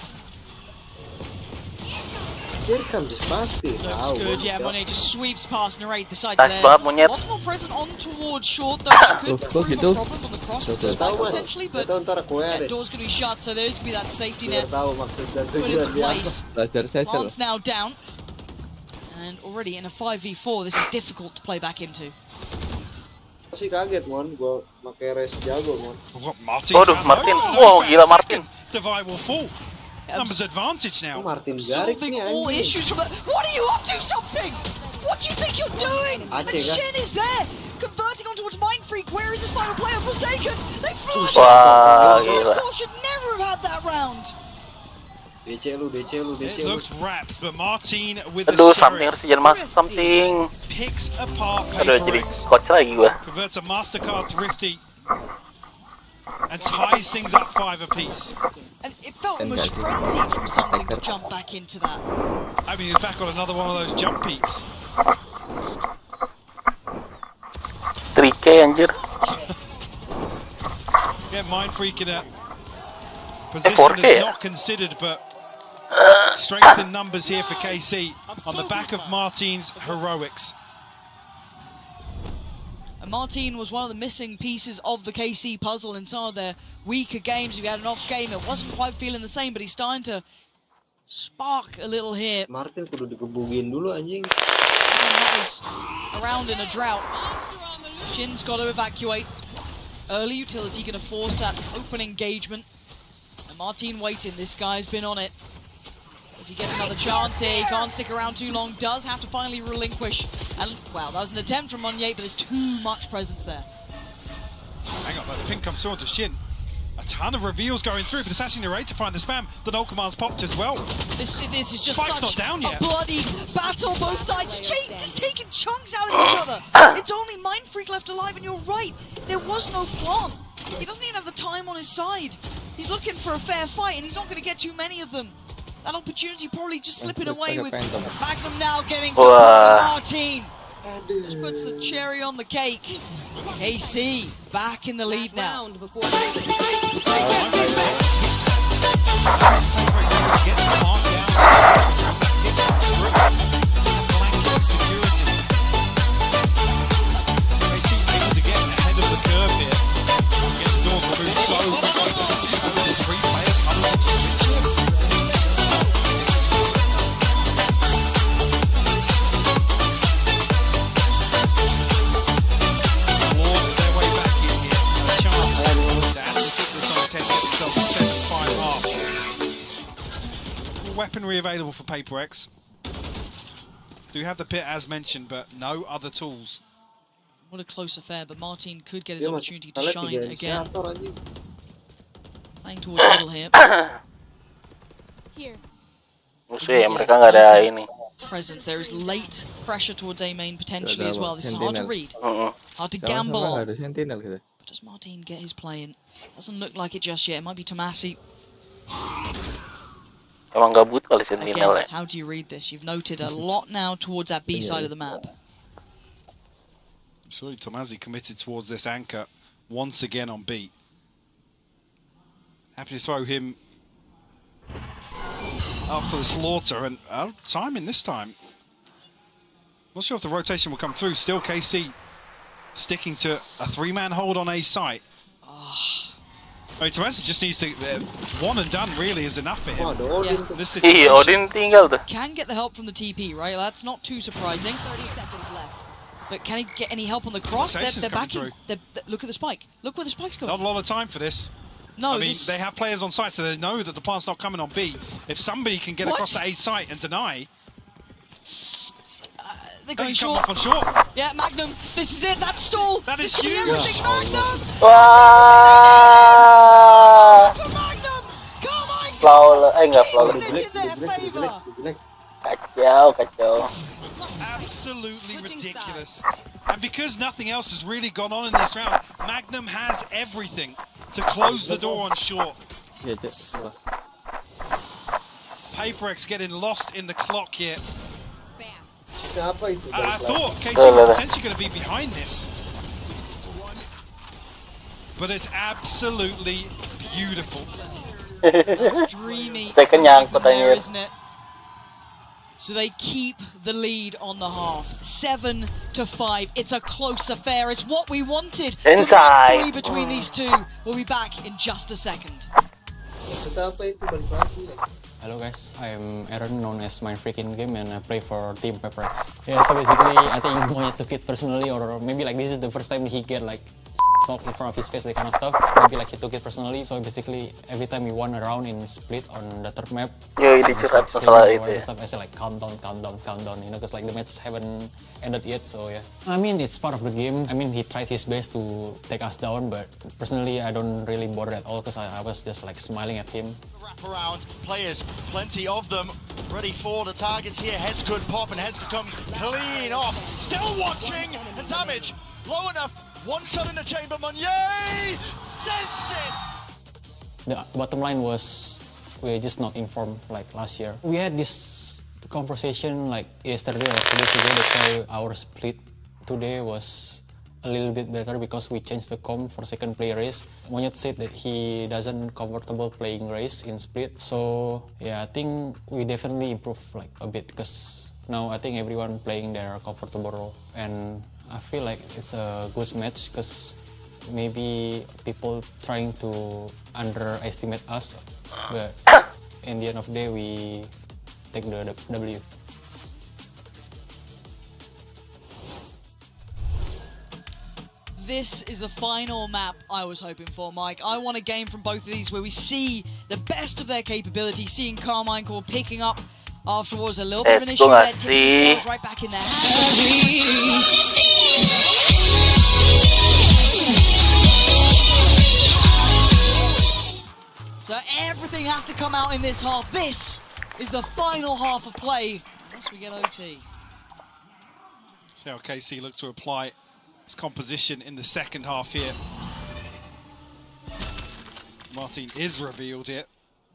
Here comes pasti. Looks Tahu. good, yeah. Monet just sweeps past Narrate. The side's Nice there. banget, Monyet. Lots more present on towards short, though. That could Kok prove gitu? a problem on the cross with the Tahu spike mas. potentially, but Tahu ntar aku ya yeah, deh. door's going to be shut, so there's going to be that safety Biar net tahu maksud dan put tujuan into dia apa. place. Belajar saya Lance now down. And already in a 5v4, this is difficult to play back into. Aku sih kaget Mon, gua pakai res jago Mon. What, Martin? Waduh, Martin. Wow, gila Martin. Divide will fall. Numbers advantage now. Martin Garrix Solving nih all anjing. issues from that. What are you up to? Something! What do you think you're doing? Aceh, And kan? Shen is there, converting on towards Mind Freak. Where is this final player? Forsaken. They flush. Wah, Oh, gila. Core should never have had that round. DC lu, DC lu, It DC lu. looked wrapped, but Martin with the Aduh, something sheriff harus jangan masuk something. picks apart Aduh, jadi PRX, coach lagi gua. converts a MasterCard Thrifty, and ties things up 5 apiece. And it felt almost frenzied from something to jump back into that. I mean, he's back on another one of those jump peaks. 3K anjir. Yeah, Mind Freak in a position 4K, that's yeah. not considered, but strength in numbers here for KC on the back of Martin's heroics. And Martin was one of the missing pieces of the KC puzzle in some of their weaker games. If you had an off game, it wasn't quite feeling the same, but he's starting to spark a little here. Martin kudu digebugin dulu anjing. And that was around in a drought. Shin's got to evacuate. Early utility going to force that open engagement. And Martin waiting. This guy's been on it. Does he get another chance here? He can't stick around too long. Does have to finally relinquish And, wow, that was an attempt from Monye, but there's too much presence there. Hang on, the ping comes through onto Shin. A ton of reveals going through, but it's actually Narrate to find the spam. The null command's popped as well. This is just Spike's such not down yet. a bloody battle. Both sides just taking chunks out of each other. It's only Mind Freak left alive, and you're right. There was no plan. He doesn't even have the time on his side. He's looking for a fair fight, and he's not going to get too many of them. That opportunity probably just slipping away with Magnum now getting some Martin. Just puts the cherry on the cake. KC back in the lead now. Weaponry available for PaperX. Do have the pit as mentioned, but no other tools. What a close affair, but Martin could get his opportunity to shine again. Playing towards middle here. Here. Musuh ya, mereka nggak ada ini. Presence. There is late pressure towards A main potentially as well. This is hard to read. Hard to gamble on. But does Martin get his play in? Doesn't look like it just yet. It might be Tomasi. Emang gabut kali Sentinel ya. How do you read this? You've noted a lot now towards that B side of the map. Sorry, Tomasi committed towards this anchor once again on B. Happy to throw him up for the slaughter, and timing this time. Not sure if the rotation will come through. Still KC sticking to a three-man hold on A site. I mean, Tomasi just needs to one and done really is enough for him. This situation. Odin tinggal tuh. Can get the help from the TP, right? That's not too surprising. 30 seconds left. But can he get any help on the cross? They're backing. Look at the spike. Look where the spike's going. Not a lot of time for this. No, I mean, they have players on site, so they know that the plant's not coming on B. If somebody can get across the A site and deny, they're going short. short. Off on short. Yeah, Magnum. This is it. That stall. That is huge. huge. Magnum. Kacau. Absolutely ridiculous. And because nothing else has really gone on in this round, Magnum has everything to close the door on short. PaperX getting lost in the clock here. I thought KC was potentially going to be behind this. But it's absolutely beautiful. It's dreamy. Second nyangkut there, anjir. isn't it? So they keep the lead on the half. 7-5. It's a close affair. It's what we wanted. Inside. 3 between these two. We'll be back in just a second. Hello guys, I'm Aaron, known as Mind Freak in game, and I play for Team PaperX. Yeah, so basically, I think Moya took it personally, or maybe like this is the first time he get like talk in front of his face, that kind of stuff. Maybe like he took it personally. So basically, every time we won a round in split on the third map, dicurhat masalah itu ya. stuff, I say like calm down, you know, because like the match haven't ended yet. So yeah, I mean it's part of the game. I mean he tried his best to take us down, but personally I don't really bother at all because I was just like smiling at him. Wrap around players, plenty of them, ready for the targets here. Heads could pop and heads could come clean off. Still watching, and damage low enough. One shot in the chamber, Monye sends it! The bottom line was we're just not informed like last year. We had this conversation like yesterday or 2 days ago. That's why our split today was a little bit better because we changed the comp for second play race. Monyet said that he doesn't comfortable playing race in split. So yeah, I think we definitely improved like a bit because now I think everyone playing their comfortable role, and I feel like it's a good match because maybe people trying to underestimate us, but in the end of the day we take the W. This is the final map I was hoping for, Mike. I want a game from both of these where we see the best of their capability, seeing Carmine Core picking up Afterwards, a little bit of an Let's issue go, there. Nasi. Taking the scores right back in their hands. So everything has to come out in this half. This is the final half of play, unless we get OT. See how KC look to apply his composition in the second half here. Martin is revealed here.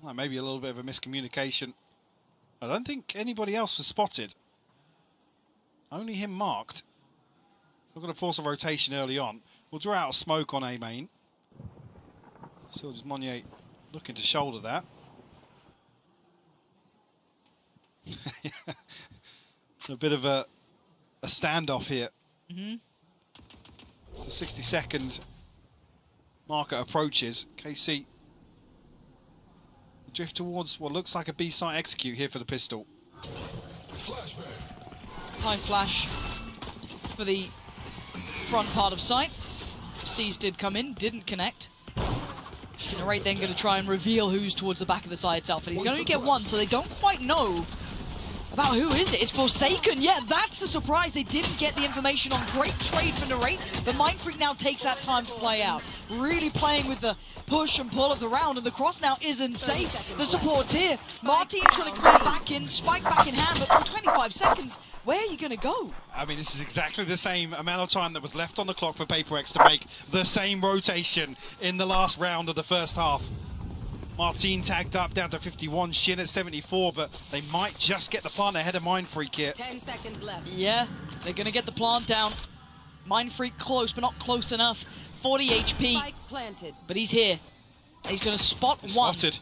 Well, maybe a little bit of a miscommunication. I don't think anybody else was spotted. Only him marked. So we're going to force a rotation early on. We'll draw out a smoke on A main. So just Monnier looking to shoulder that. A bit of a standoff here. The 60-second marker approaches. KC drift towards what looks like a B site execute here for the pistol. High flash for the front part of sight. C's did come in, didn't connect. Narrate then going to try and reveal who's towards the back of the site itself, and he's going to get one, so they don't quite know about who is it. It's Forsaken. Yeah, that's a surprise. They didn't get the information on. Great trade for Narrate, but Mindfreak now takes that time to play out. Really playing with the push and pull of the round, and the cross now isn't safe. The support's here. Martin trying to clear back in, spike back in hand, but for 25 seconds, where are you going to go? I mean, this is exactly the same amount of time that was left on the clock for PaperX to make the same rotation in the last round of the first half. Martin tagged up down to 51, Shin at 74, but they might just get the plant ahead of Mindfreak here. 10 seconds left. Yeah, they're going to get the plant down. Mindfreak close, but not close enough. 40 HP, Spike planted. but he's here. He's going to spot one. Spotted.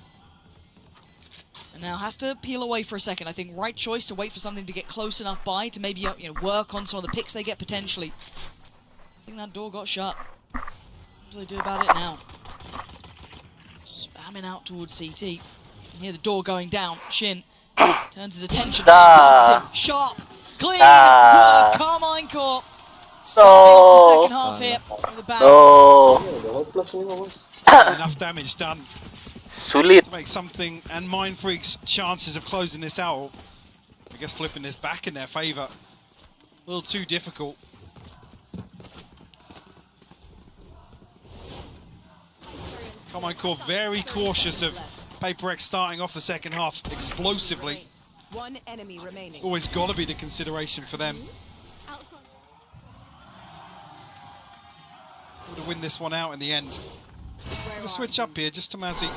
And now has to peel away for a second. I think right choice to wait for something to get close enough by to maybe work on some of the picks they get potentially. I think that door got shut. What do they do about it now? Spamming out towards CT. You can hear the door going down. Shin turns his attention, spots him. Sharp, clean work. Carmine Corp starting off the second half here with a bang. Enough damage done. Sulit. To make something, and Mindfreak's chances of closing this out, I guess flipping this back in their favor, a little too difficult. Carmine Corp very cautious of PaperX starting off the second half explosively. One enemy remaining. Always got to be the consideration for them. To win this one out in the end. Gonna switch up here just to Mazzy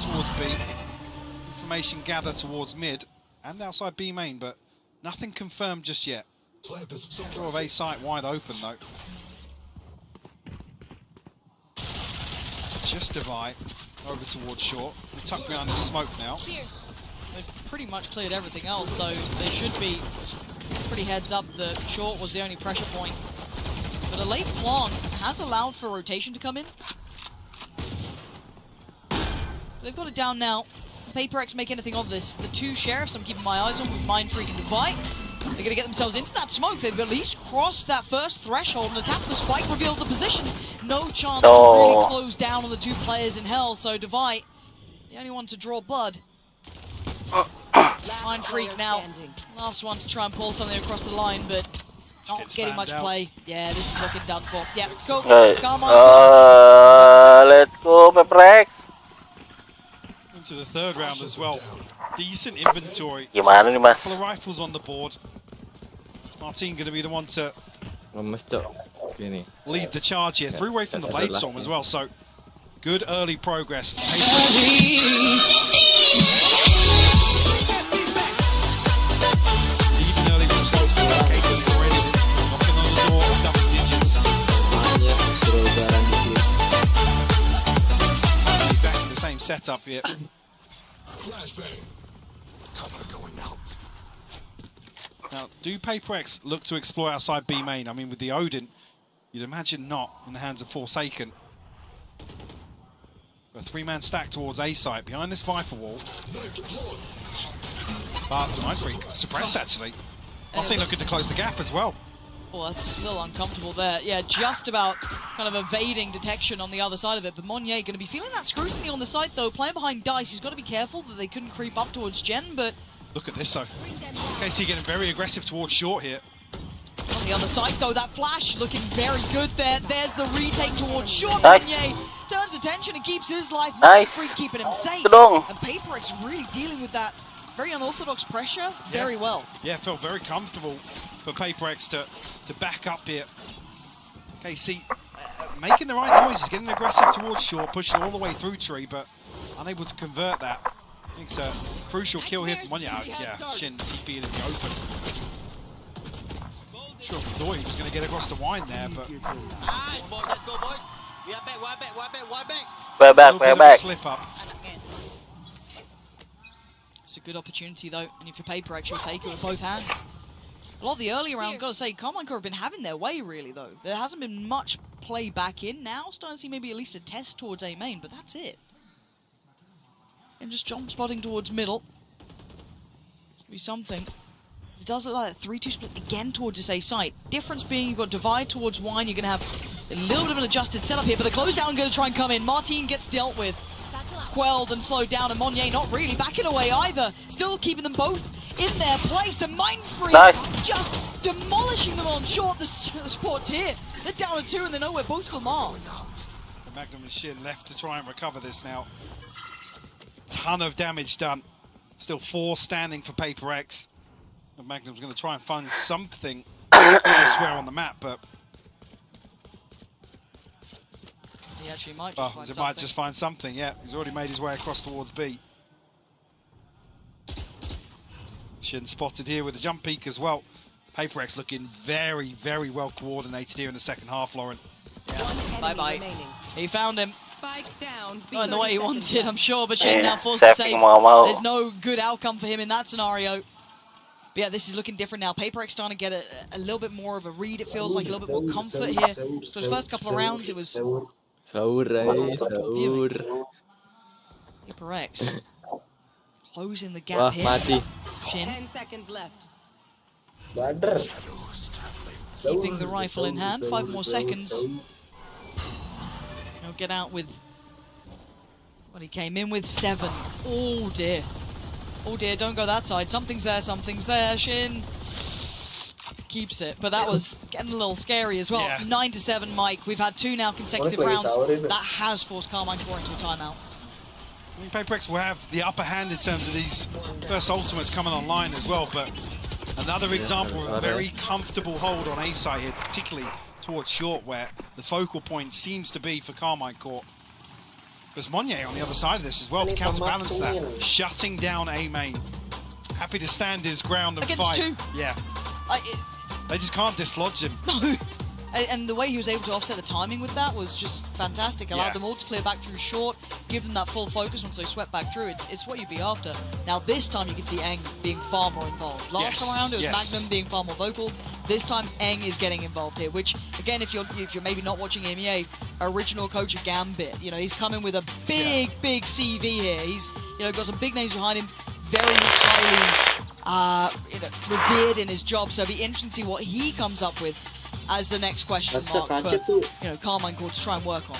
towards B. Information gather towards mid and outside B main, but nothing confirmed just yet. Door of A site wide open though. Just divide over towards short. We tuck behind the smoke now. They've pretty much cleared everything else, so they should be pretty heads up that short was the only pressure point. But a late plant has allowed for rotation to come in. They've got it down now. PaperX make anything of this. The two sheriffs I'm keeping my eyes on with Mindfreak and Divide. They're going to get themselves into that smoke. They've at least crossed that first threshold, and attack the spike reveals a position. No chance to really close down on the two players in hell, so Divide, the only one to draw blood. Mindfreak now, last one to try and pull something across the line, but not getting much play. Yeah, this is looking done for. Yeah, go. Come on. Let's go, PaperX. Into the third round as well. Decent inventory. Gimana nih, Mas? Couple of rifles on the board. Martin going to be the one to lead the charge here. Threw away from the blade storm as well, so good early progress. Even early response for KC already. Knocking on the door of double digits. Exactly the same setup here. Now, do PaperX look to explore outside B main? I mean, with the Odin, you'd imagine not in the hands of Forsaken. A three-man stack towards A site behind this Viper wall. But Mindfreak suppressed actually. Martin looking to close the gap as well. Well, that's still uncomfortable there. Yeah, just about kind of evading detection on the other side of it. But Monnier going to be feeling that scrutiny on the side, though. Playing behind Dice, he's got to be careful that they couldn't creep up towards Gen, but Look at this though. KC getting very aggressive towards short here. On the other side though, that flash looking very good there. There's the retake towards short. Nice. Monye turns attention and keeps his life. Nice. Free, keeping him safe. Good on. And PaperX really dealing with that very unorthodox pressure very well. Yeah, felt very comfortable for PaperX to back up here. KC making the right noises, getting aggressive towards short, pushing all the way through tree, but unable to convert that. I think it's a crucial kill here from Monye. Yeah, Shin TP in the open. Sure, we thought he was going to get across the wine there, but Let's go, boys. We are back, We're a back, little we're bit of a back. slip up. It's a good opportunity though, and if you're PaperX, you'll take it with both hands. A lot of the earlier round, gotta say, KANAN have been having their way really though. There hasn't been much play back in. Now starting to see maybe at least a test towards A main, but that's it. And just jump spotting towards middle. Could be something. It does look like that 3-2 split again towards this A site. Difference being you've got divide towards wine. You're gonna have a little bit of an adjusted setup here, but the close down gonna try and come in. Martin gets dealt with, quelled and slowed down, and Monye not really backing away either. Still keeping them both in their place, and Mindfree just demolishing them on short. The sport's here. They're down to 2 and they know where both of them are. The Magnum and Shin left to try and recover this now. Ton of damage done. Still 4 standing for PaperX. The Magnum's going to try and find something elsewhere on the map, but He actually might just find something. Yeah, he's already made his way across towards B. Shin spotted here with a jump peak as well. PaperX looking very, very well coordinated here in the second half, Lauren. Yeah. Bye-bye. He found him. Spike down. Not in the way he wanted, I'm sure, but Shin Yeah, now forced to save. well. There's no good outcome for him in that scenario. But yeah, this is looking different now. PaperX starting to get a little bit more of a read, it feels like, a little bit more comfort here. So the first couple of rounds, it was PaperX closing the gap here. Mati. Shin 10 seconds left. keeping the rifle in hand. 5 more seconds. He'll get out with what he came in with, 7. Oh dear. Oh dear, don't go that side. Something's there, Shin. Keeps it, but that was getting a little scary as well. Yeah. 9-7, Mike. We've had 2 now consecutive rounds. That has forced KANAN to go into a timeout. I think PaperX will have the upper hand in terms of these first ultimates coming online as well, but another example of a very comfortable hold on A side here, particularly towards short, where the focal point seems to be for KANAN Court. There's Monye on the other side of this as well to counterbalance that, shutting down A main. Happy to stand his ground and Against fight. 2. Yeah. They just can't dislodge him. No. And the way he was able to offset the timing with that was just fantastic. Allowed them all to clear back through short, give them that full focus once they swept back through. It's what you'd be after. Now this time you can see Eng being far more involved. Last time around it was Magnum being far more vocal. This time Eng is getting involved here, which again, if you're maybe not watching MEA, original coach of Gambit, you know, he's coming with a big CV here. He's got some big names behind him, very highly revered in his job. So it'll be interesting to see what he comes up with as the next question mark for KANAN Court to try and work on.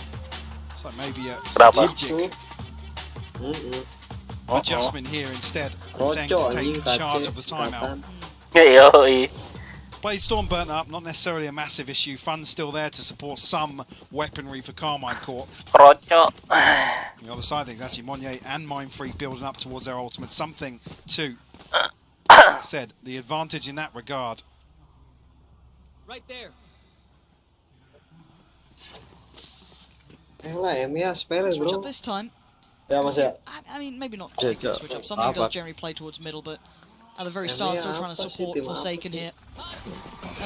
It's like maybe a strategic adjustment here instead. Saying to take charge of the timeout. Blade Storm burnt up, not necessarily a massive issue. Fun's still there to support some weaponry for KANAN Court. On the other side of things, actually, Monye and Mindfree building up towards their ultimate. Something to, like I said, the advantage in that regard. Right there. Switch up this time. I mean, maybe not particularly switch up. Something does generally play towards middle, but at the very start, still trying to support Forsaken here.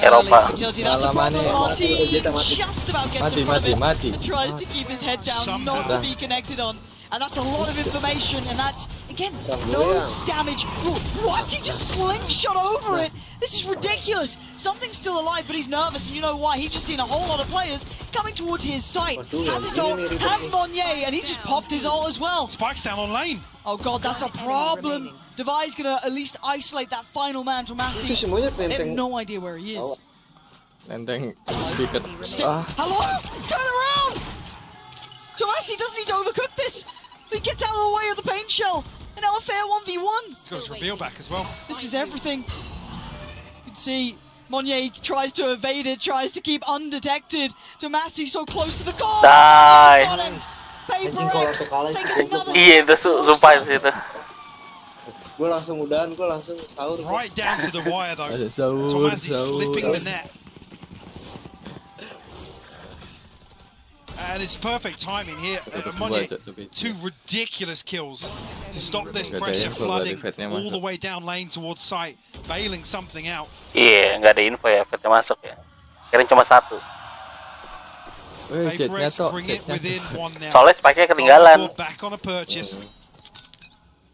Early utility, that's a problem. Martin just about gets in front of it and tries to keep his head down, not to be connected on. And that's a lot of information, and that's, again, no damage. Ooh, what? He just slingshot over it? This is ridiculous. Something's still alive, but he's nervous, and you know why. He's just seen a whole lot of players coming towards his site. Has his ult, has Monye, and he's just popped his ult as well. Spike's down on lane. Oh god, that's a problem. Devi's gonna at least isolate that final man from Massey. They have no idea where he is. Hello? Turn around! So Massey doesn't need to overcook this. He gets out of the way of the paint shell. And now a fair 1v1. He's got his reveal back as well. This is everything. You can see Monye tries to evade it, tries to keep undetected. Tomasi so close to the core. Nice. PRX taking another Iya itu sumpah sih itu. Gue langsung udahan, gue langsung sahur. Right down to the wire though. Sahur, Tomasi sahur. slipping the net. And it's perfect timing here. Monye, 2 ridiculous kills to stop this pressure flooding all the way down lane towards site, bailing something out. Iya, nggak ada info ya, fitnya masuk ya. Kirain cuma 1. PRX bring it within 1 now. Soalnya spike-nya ketinggalan. Back on a purchase.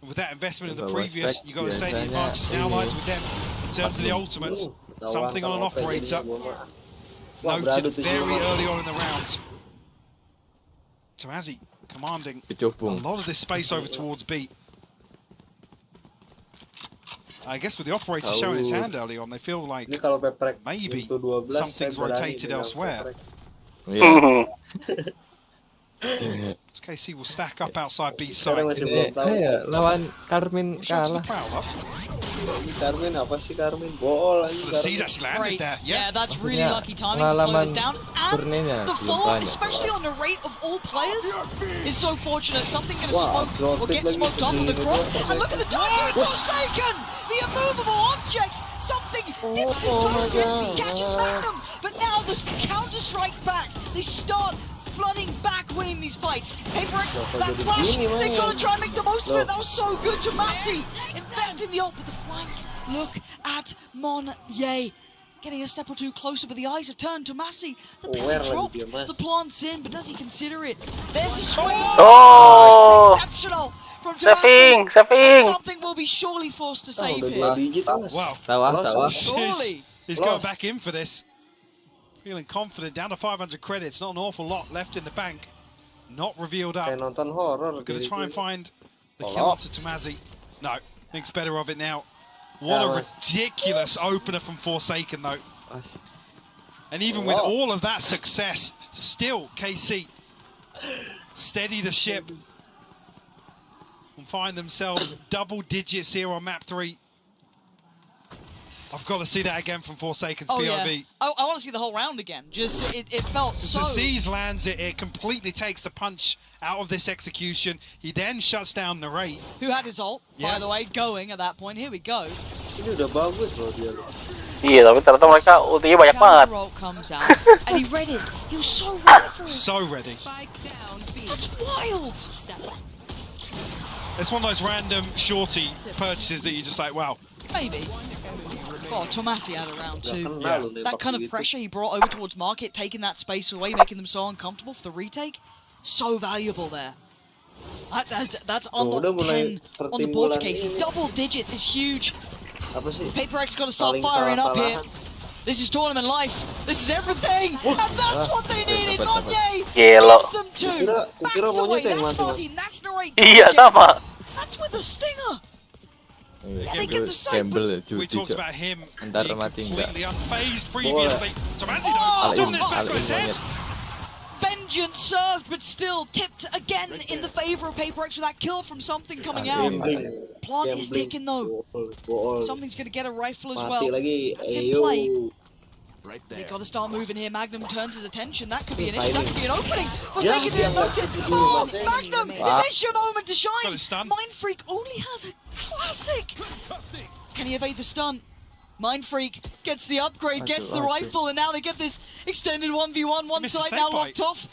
With that investment in the previous, you got to say the advantage now lies with them in terms of the ultimates. Something on an operator. Noted very early on in the round. Tomasi commanding a lot of this space over towards B. I guess with the operator showing his hand early on, they feel like maybe something's rotated elsewhere. Yeah. This KC will stack up outside B side. Lawan Karmin kalah. Karmin apa sih Karmin? Bol lagi. The C's actually landed there. Yeah, that's really lucky timing to slow this down. And the fall, especially on the rate of all players, is so fortunate. Something going to smoke or get smoked off of the cross. And look at the dive through Forsaken! The immovable object! Something dips his toes in, catches Magnum. But now the counter-strike back. They start flooding back, winning these fights. PRX, that flash, they've got to try and make the most of it. That was so good to Tomasi. Invest in the ult with the flank. Look at Monye. Getting a step or two closer, but the eyes have turned to Tomasi. The belly dropped, the plant's in, but does he consider it? There's the swing. Oh! Exceptional from Tomasi. Saving. Something will be surely forced to save here. Wow. He's going back in for this. Feeling confident, down to 500 credits, not an awful lot left in the bank. Not revealed up. Going to try and find the kill onto Tomasi. No, thinks better of it now. What a ridiculous opener from Forsaken though. And even with all of that success, still KC steady the ship and find themselves double digits here on map 3. I've got to see that again from Forsaken's POV. Yeah. I want to see the whole round again. Just it felt so. The C's lands it. It completely takes the punch out of this execution. He then shuts down the rate. Who had his ult, by the way, going at that point. Here we go. Ini udah bagus loh dia. Iya, tapi ternyata mereka ultinya banyak banget. Comes out, and he read it. He was so ready for it. So ready. That's wild. It's one of those random shorty purchases that you just like, wow. Maybe. Oh, Tomasi had a round too. That kind of pressure he brought over towards Market, taking that space away, making them so uncomfortable for the retake. So valuable there. That's unlocked 10 on the board for Casey. Double digits is huge. PRX got to start firing up here. This is tournament life. This is everything. And that's what they needed. Monye gives them 2. Backs away. That's Martin. That's Narrate. Iya, sama. That's with a stinger. They get the side, we talked about him being completely unfazed previously. Tomasi doing this back on his head. Vengeance served, but still tipped again in the favor of PRX with that kill from something coming out. Plant is ticking though. Something's going to get a rifle as well. That's in play. Right there. They got to start moving here. Magnum turns his attention. That could be an issue. That could be an opening. Forsaken didn't note it. Oh, Magnum! Is this your moment to shine? Mind Freak only has a classic. Can he evade the stun? Mind Freak gets the upgrade, gets the rifle, and now they get this extended 1v1. One side now locked off.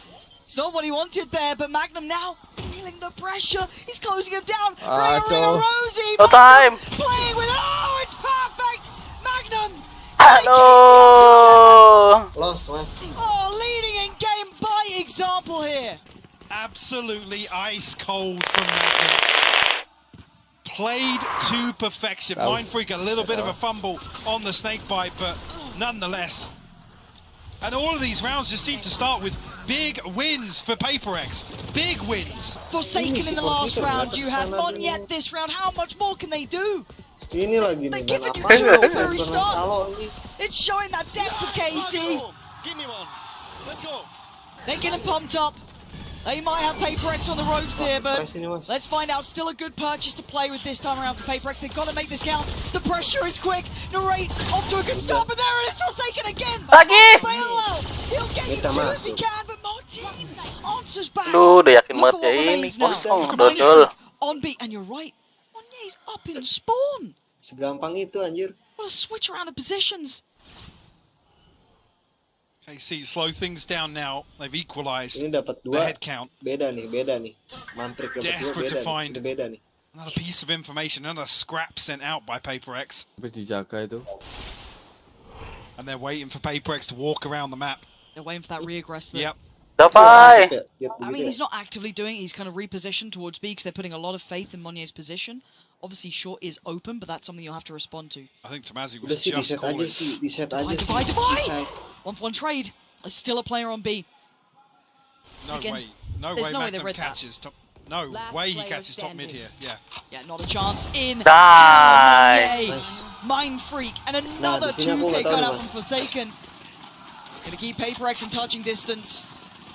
It's not what he wanted there, but Magnum now feeling the pressure. He's closing him down. Ringa Rosie. No time. Playing with it. Oh, it's perfect. Magnum. No. Oh, leading in game by example here. Absolutely ice cold from Magnum. Played to perfection. Mind Freak a little bit of a fumble on the snake bite, but nonetheless. And all of these rounds just seem to start with big wins for PRX. Big wins. Forsaken in the last round. You had Monyet this round. How much more can they do? They're giving you two at the very start. It's showing that depth of KC. Give me one. Let's go. They're getting pumped up. They might have PRX on the ropes here, but let's find out. Still a good purchase to play with this time around for PRX. They've got to make this count. The pressure is quick. Narrate off to a good start, but there it is. Forsaken again. Bailout. He'll get you two if he can, but Martin answers back. Duh, udah yakin banget ya ini kosong, dodol. On beat, and you're right. Monye's up in spawn. Segampang itu anjir. What a switch around the positions. KC slow things down now. They've equalized Ini dapat the dua. head count. Beda nih. Mantrik dapat dua Desperate to beda. find Nih. Beda nih. another piece of information, another scrap sent out by PRX. Dijaga itu. And they're waiting for PRX to walk around the map. They're waiting for that reaggress. Yep. Bye. I mean, he's not actively doing it. He's kind of repositioned towards B because they're putting a lot of faith in Monye's position. Obviously, short is open, but that's something you'll have to respond to. I think Tomazi was just calling. Divide. 1-for-1 trade. There's still a player on B. No Again, way. No there's way no way they Magnum read that. catches top. No way he catches top mid here. Yeah. Yeah, not a chance in. Nice. Nice. Mind Freak. And another 2K cut out from Forsaken. Gonna keep PRX in touching distance.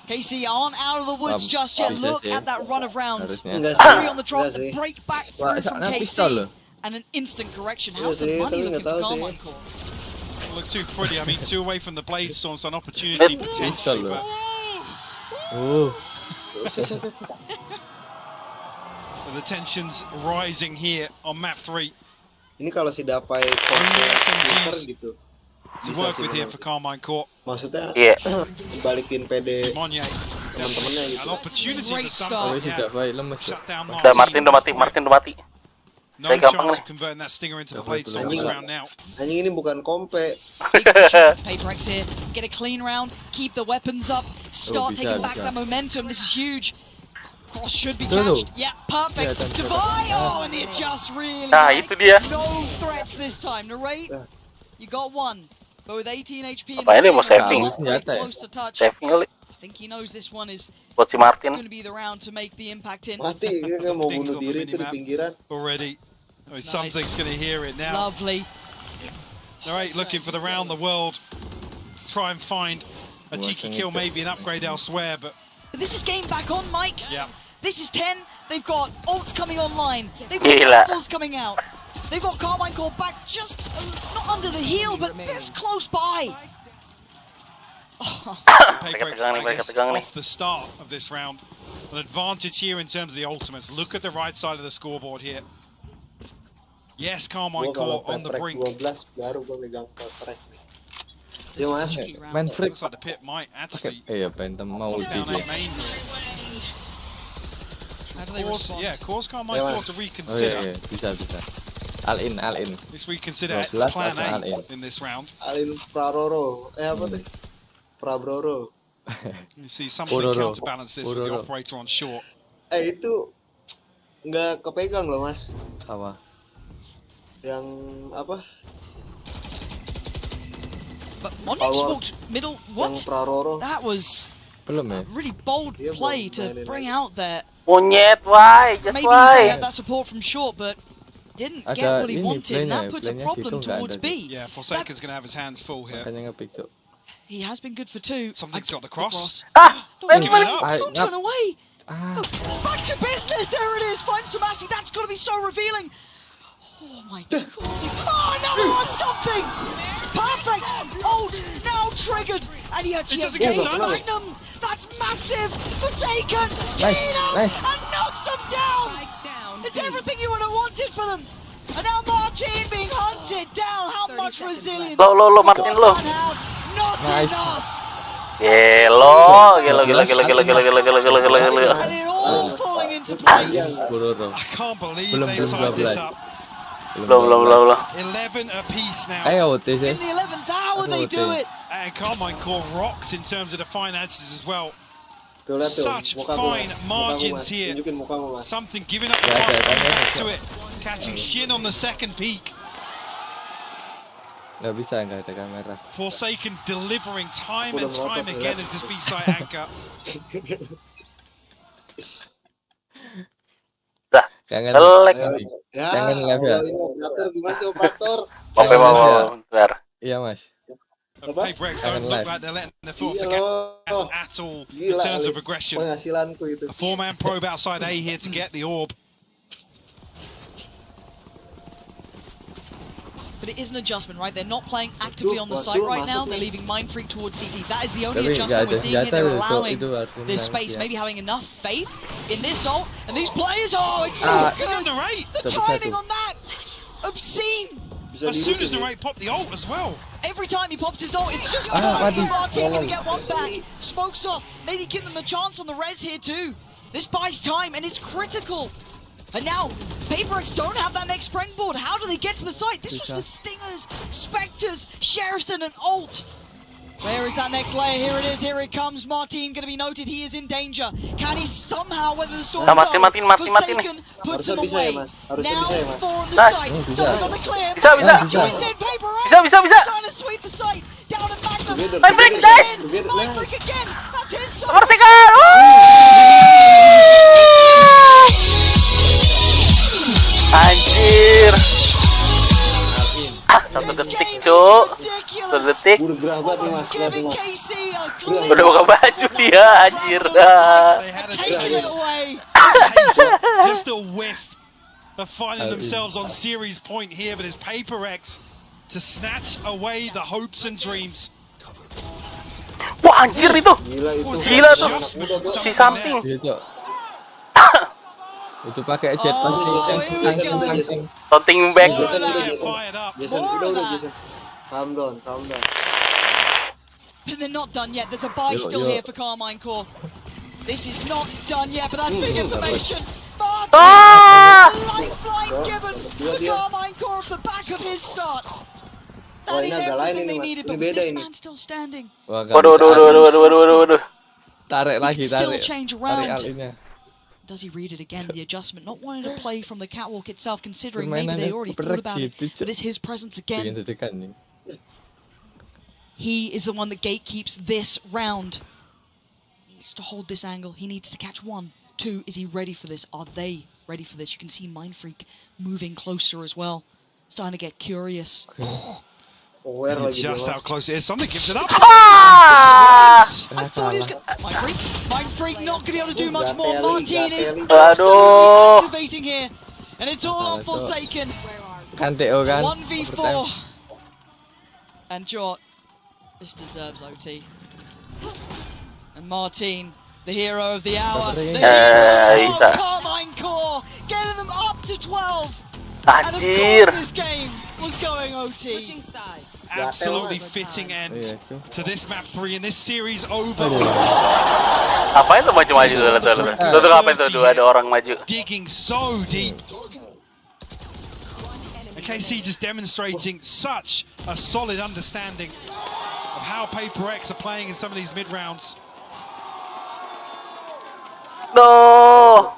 KC aren't out of the woods just yet. Look at that run of rounds. 3 on the drop, the break back through from KC. And an instant correction. How's the money looking for Carmine Core? Look too pretty. I mean, 2 away from the Blade Storm, so an opportunity potentially. But... So the tension's rising here on map 3. Ini kalau si Dapai SMGs gitu. to work with here for Carmine Court. Maksudnya Iya. balikin PD Monye. teman-temannya gitu. An opportunity for Great some. start. Yeah. Shut down Udah Martin udah mati. No Saya gampang chance nih. of converting that stinger into the Blade Storm this round now. Anjing ini bukan kompe. PRX here, get a clean round, keep the weapons up, start taking back that momentum. This is huge. Cross should be catched. Yeah, perfect. Divide. Oh, and the adjust really. Nah, itu dia. No threats this time. Narrate. You got one, but with 18 HP. Apa ini mau saving? Close to touch. Saving kali. I think he knows this one is Buat si Martin. going to be the round to make the impact in. Mati, dia mau bunuh diri itu di pinggiran. Already. I mean, something's going to hear it now. Lovely. Alright, looking for the round the world to try and find a cheeky kill, maybe an upgrade elsewhere, but This is game back on, Mike. yeah. This is 10. They've got ults coming online. They've got Gila. rifles coming out. They've got Carmine Core back just not under the heel, but this close by. PRX, I guess, off the start of this round. An advantage here in terms of the ultimates. Look at the right side of the scoreboard here. Yes, Carmine Core on the brink. 12 baru gua megang strike. Dia Mas. Main freak. Looks like the pit might actually Iya, Phantom mau ulti down dia. a main here. How do they respond? Yeah, cause Carmine Core to Oh iya, reconsider. iya, bisa. All in. Let's reconsider 12 plan all A in. in this round. Alin Praroro. Apa tuh? Prabroro. You see something counterbalance this with the operator on short. Itu nggak kepegang loh Mas. Apa? Yang apa? But Monye smoked middle. What? Yang Praroro. That was Belum ya? a really bold play to bring out there. Monyet, why? Just Maybe he why? had that support from short, but didn't get Ada what he ini wanted, and that playnya- puts a playnya problem situ nggak towards ada B. Yeah, Forsaken's going to have his hands full here. Makanya nge-pick, Cok. He has been good for 2. Something's got the cross. Don't Let's give it up. Don't turn away. Ah, Back to business. There it is. Finds Tomasi. That's got to be so revealing. Oh my god. Oh, another one. Something. Perfect. Ult now triggered. And he actually has doesn't get gained stunned. Magnum. That's massive. Forsaken. Nice, Tina. nice. And knocks them down. It's everything you would have wanted for them. And now Martin being hunted down. How much resilience? Lo, Martin, lo. Not Nice. enough. Gelo. And it all falling into place. Bororo. I can't believe Belum, they've belum, tied this 12. up. Belum. 11 apiece now. Ayo, OT sih. In the 11th hour they do it. And Carmine Core rocked in terms of the finances as well. Tuh, lihat tuh, Such muka gua, fine muka gua, margins Mas. here. Tunjukin mukamu Mas. Something giving up the Yeah, cross, yeah, coming yeah, back yeah. to it. Catching Shin on the second peak. Nggak bisa, nggak ada kamera. Forsaken delivering time and Udah time melotot, again lihat. as this B-side anchor. Jangan Selek. Ya, Jangan live ya. Allah, ini operator gimana sih operator? Mau bentar. Iya, Mas. Paper X don't look like they're letting their foot off the gas at all in terms of aggression. Penghasilanku itu. A 4-man probe outside A here to get the orb. But it is an adjustment, right? They're not playing actively on the site right now. They're leaving Mindfreak towards CT. That is the only adjustment we're seeing here. They're allowing this space, maybe having enough faith in this ult. And these players, oh, it's so good. The timing on that, obscene. As soon as Narrate popped the ult as well. Every time he pops his ult, it's just Martin gonna get one back. Smokes off, maybe give them a chance on the res here too. This buys time and it's critical. And now, Paper X don't have that next springboard. How do they get to the site? This was with Stingers, Spectres, Sheriffson and ult. Where is that next layer? Here it is, here it comes. Martin gonna be noted, he is in danger. Can he somehow weather the storm? Forsaken puts him away. Now for the site. Someone on the clear. Joins in Paper X. Trying to sweep the site. Down at Magnum. Mindfreak again. That's his side. Anjir. Satu detik, Cuk. 1 detik. Udah buka baju dia, anjir. Just a whiff of finding themselves on series point here, but it's Paper X to snatch away the hopes and dreams. Wah, anjir itu. Gila tuh. Si something. Itu pakai jet pancing. Toting back. Jason, udah Jason. Calm down. But they're not done yet. There's a buy still here for Carmine Core. This is not done yet, but that's big information. Martin, lifeline given for Carmine Core off the back of his start. That is everything they needed, but with this man still standing. Waduh. Tarik lagi, Still tarik. change around. Tarik Does he read it again? The adjustment, not wanting to play from the catwalk itself, considering maybe they already thought about it, but it's his presence again. He is the one that gatekeeps this round. He needs to hold this angle. He needs to catch 1, 2. Is he ready for this? Are they ready for this? You can see Mindfreak moving closer as well. Starting to get curious. Just how close it is. Something gives it up. I thought he was going to... Mindfreak not going to be able to do much more. Martin is absolutely activating here. And it's all on Forsaken. 1v4. And Jort, this deserves OT. And Martin, the hero of the hour. The hero of Carmine Core. Getting them up to 12. And of course this game was going OT. Absolutely fitting end to this map 3 and this series over. Apain tuh maju-maju tuh ngapain tuh ada orang maju. Digging so deep. And KC just demonstrating such a solid understanding of how Paper X are playing in some of these mid rounds. No.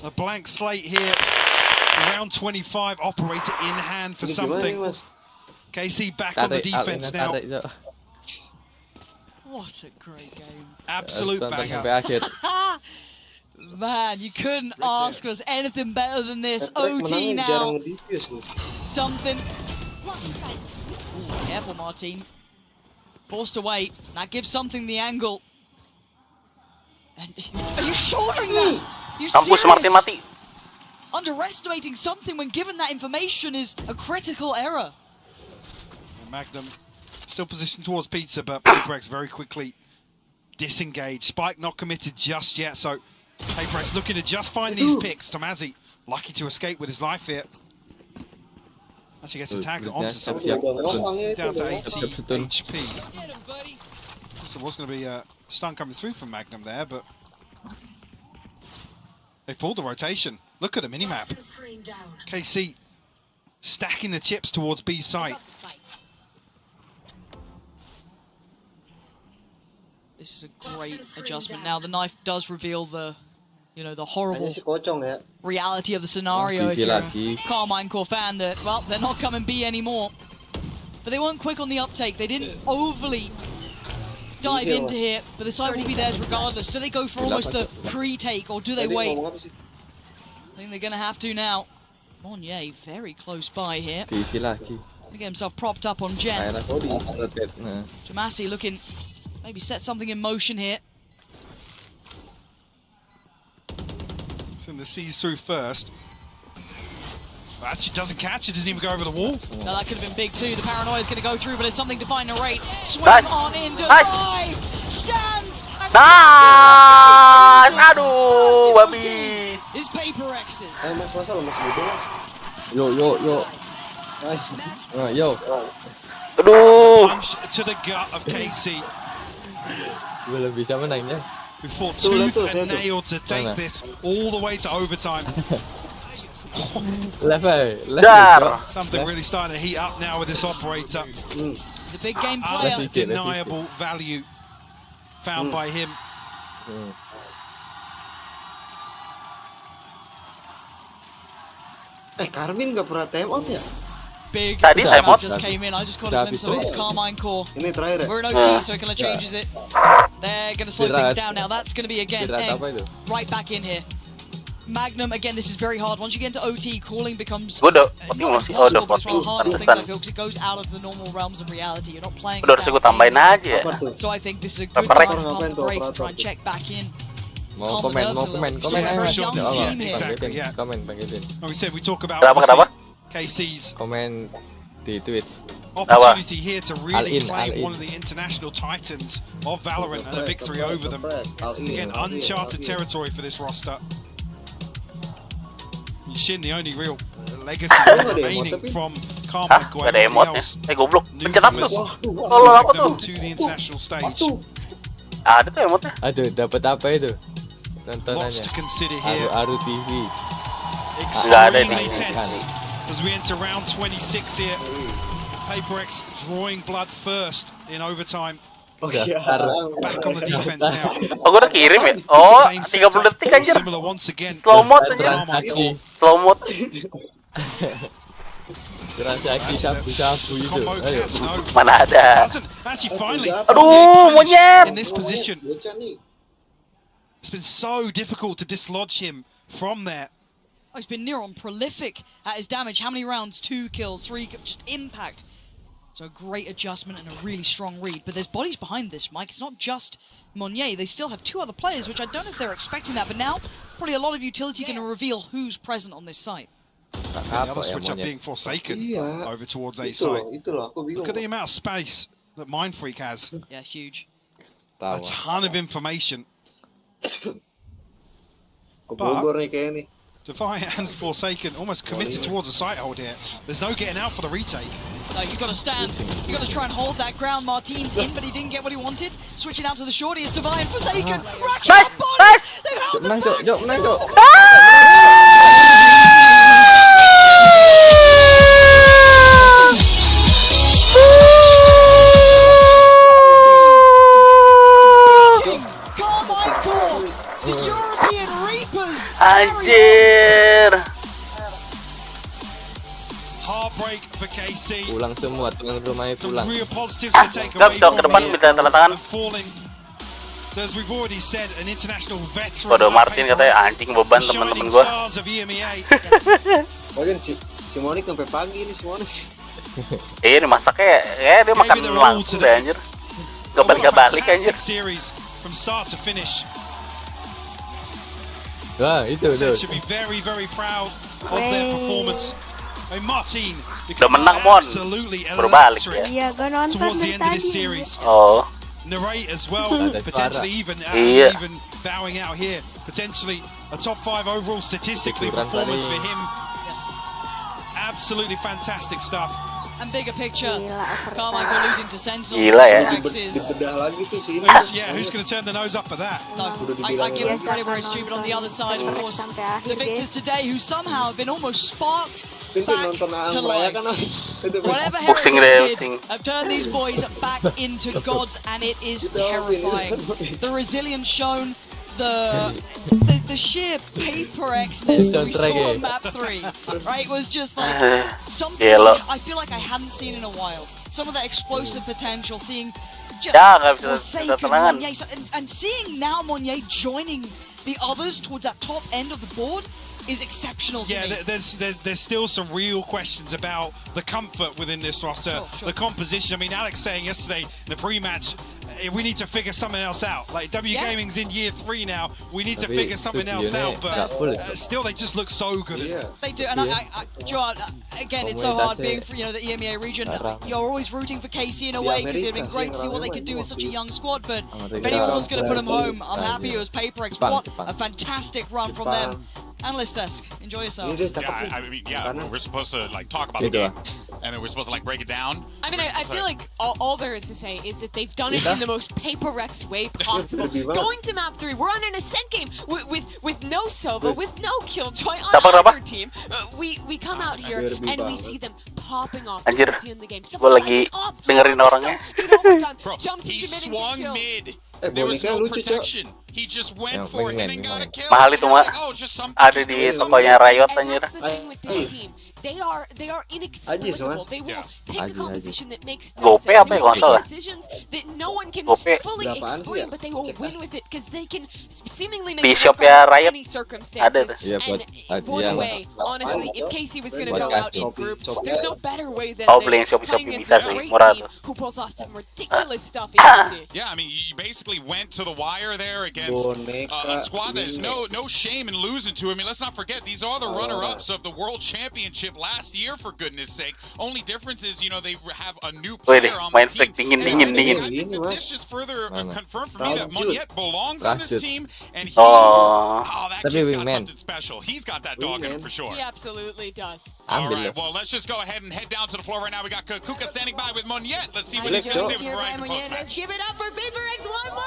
A blank slate here. Round 25, operator in hand for something. KC back on the defense now. What a great game. Absolute banger. Man, you couldn't ask us anything better than this. OT now. Something. Ooh, careful, Martin. Forced to wait. That gives something the angle. And are you shouldering that? You serious? Mati. Underestimating something when given that information is a critical error. Magnum still positioned towards Pizza, but Paper X very quickly disengaged. Spike not committed just yet, so Paper X looking to just find these picks. Tomazi lucky to escape with his life here. Actually gets a tag onto something. Down to 80 HP. So it was going to be a stun coming through from Magnum there, but they pulled the rotation. Look at the minimap. KC stacking the chips towards B site. This is a great adjustment. Now the knife does reveal the, the horrible reality of the scenario. If you're a Carmine Core fan, that well, they're not coming B anymore. But they weren't quick on the uptake. They didn't overly dive into here, but the site will be theirs regardless. Do they go for almost the pre-take, or do they wait? I think they're going to have to now. Monye very close by here. Diisi lagi. Look at himself propped up on Jen. Akhirnya rotate. Nah. Jamasi looking, maybe set something in motion here. Send the C's through first. But actually doesn't catch it, doesn't even go over the wall. Now that could have been big too. The paranoia is going to go through, but it's something to find Narrate. Swing Nice. on into Nice. 5. Stands. Nice! Aduh, babi. His Paper X's. Mas, masa lo masih gitu, Mas? Yo. Nice. Yo. Aduh. Punch to the gut of KC, Belum bisa menangnya. who fought Tuh, tooth tuh, and tuh. nail to take Mana? this all the way to overtime. Level. Dar. Something really starting to heat up now with this operator. He's a big game player. Undeniable value found by him. Karmin nggak pernah time out ya? Big Tadi time timeout. just came in. I just caught a glimpse of it. It's Carmine Core. Ini terakhir ya? We're in OT, so it kind of changes it. They're going to slow things down now. That's going to be again right back in here. Magnum, again, this is very hard. Once you get into OT, calling becomes Gue udah not masih impossible, but it's one of the hardest things I pantesan. feel because it goes out of the normal realms of reality. You're not playing. Udah harus gue tambahin aja. Apa tuh? So I think this is a good PRX. time to pump the brakes and try and check back in. Mau Calm the komen, nerves a little. komen. Yeah, very young Sure. team here. Exactly, yeah. Komen, Bang Edin. Like we said, we talk about Kenapa? KC's Komen di Twitch. opportunity here to really All claim in. one of the international titans of Valorant and a victory over them. Again, uncharted territory for this roster. Shin, the only real legacy remaining from Carmine Hah? Core. Gak ada Everybody emotnya. else, Goblok. Pencet apa newcomers, tuh? Tolol apa tuh? them to the international stage. Ada tuh emotnya. Aduh, dapat apa itu? Lots Tontonannya. to consider here. Aru TV. Nggak ada Extremely nih. tense as we enter round 26 here. PaperX drawing blood first in overtime. Back on the defense now. Oh, gue udah kirim ya? Oh, Same 30 setup, detik anjir. similar once again. Slow mode aja. Transaksi. Slow mode. Transaksi sabu-sabu itu. Combo Ayo. cats, no. Mana ada? Doesn't actually finally Aduh, monyet. in this position. Bocah nih. It's been so difficult to dislodge him from there. Oh, he's been near on prolific at his damage. How many rounds? 2 kills, 3 just impact. So a great adjustment and a really strong read. But there's bodies behind this, Mike. It's not just Monye. They still have 2 other players, which I don't know if they're expecting that. But now, probably a lot of utility going to reveal who's present on this site. The other switch up being forsaken over towards A site. Look at the amount of space that Mindfreak has. Yeah, huge. A ton of information. Bogor nih kayaknya nih. Defiant and Forsaken almost committed towards a site hold here. There's no getting out for the retake. No, you've got to stand. You've got to try and hold that ground. Martin's in, but he didn't get what he wanted. Switching out to the shorty is Defiant, Forsaken. Racking up bodies. They've held them back. Carmine Core, the European Reapers. Anjir. Heartbreak for KC. Pulang semua, tuan rumahnya Some pulang. real positives to take Gak away dong, ke from depan here. minta tanda tangan. And falling. So as we've already said, an international veteran. Waduh, Martin katanya anjing beban The teman-teman shining gua. stars of EMEA. Bagian si Monik sampai pagi nih si Monik. Iya, nih masaknya ya dia makan langsung deh anjir. Gak balik-balik anjir. Fantastic series from start to finish. Wah, itu So tuh. should be very, very proud of their performance. I mean, Martin Udah menang, Mon. absolutely Baru balik electric ya. Iya, gue nonton towards the dari end of this tadi. series. Oh. Narrate as well, Ada potentially suara. Iya. even bowing out here. Potentially a top 5 overall statistically Keychron performance tadi. for him. Yes. Absolutely fantastic stuff. And bigger picture, Gila, Carmine Core losing to Sentinel. Gila ya. Dibedah lagi tuh si ini. Who's going to turn the nose up at that? No, I give him credit where it's due, but on the other side, of course, the victors today who somehow have been almost sparked Pintu back nonton to Amraya life. kan. Whatever Boxing Heretics day, did have turned these boys back into gods, and it is terrifying. The resilience shown, the sheer paper X-ness that we saw on map 3, right, was just like something Gila. I feel like I hadn't seen in a while. Some of that explosive potential, seeing just Ya, nggak bisa Forsaken, tenangan. Monye, and seeing now Monye joining the others towards that top end of the board, is exceptional to yeah, me. there's still some real questions about the comfort within this roster, the composition. I mean, Alex saying yesterday in the pre-match, we need to figure something else out. Like W Gaming's in year 3 now. We need to figure something else out. But still, they just look so good at it. They do, and Joe, again, it's so hard being for, you know, the EMEA region. You're always rooting for KC in a way because it'd been great to see what they could do with such a young squad. But if anyone was going to put them home, I'm happy it was PaperX. What a fantastic run from them. Analyst desk, enjoy yourselves. Yeah, I mean, yeah, we're supposed to like talk about the game, and then we're supposed to like break it down. I mean, I feel like all there is to say is that they've done it in the most PaperX way possible. Going to map 3, we're on an ascent game with no Sova, with no Killjoy on either team. We come out here and we see them popping off Anjir, in the game. gue lagi dengerin orangnya. Bro, he swung mid. There was no protection. He just went for it and then got a kill. Mahal itu mah. Ada di tokonya Riot anjir. They are inexplicable. They will pick a composition that makes no Gope sense. apa They ya will kalau pick nggak salah? decisions that no one can Gope. fully explain, but they will win with it because they can seemingly make Bishop it ya work Riot. under any circumstances. Iya, buat And one way, honestly, if Casey was going to go out in groups, there's no better way than beli this, Shopee playing against bisa a sih, great murah team tuh. who pulls off some ridiculous stuff in T2. Yeah, I mean, you basically went to the wire there against a squad that is no shame in losing to. I mean, let's not forget, these are the runner-ups of the World Championship last year, for goodness sake. Only difference is, you know, they have a new player on the team. And I think that this just further confirmed for me that Monyet belongs on this team, and he, that kid's got something special. He's got that dog in him for sure. He absolutely does. All right, well, let's just go ahead and head down to the floor right now. We got Kuka standing by with Monyet. Let's see what he's going to say with Verizon post-match. Let's give it up for PaperX one more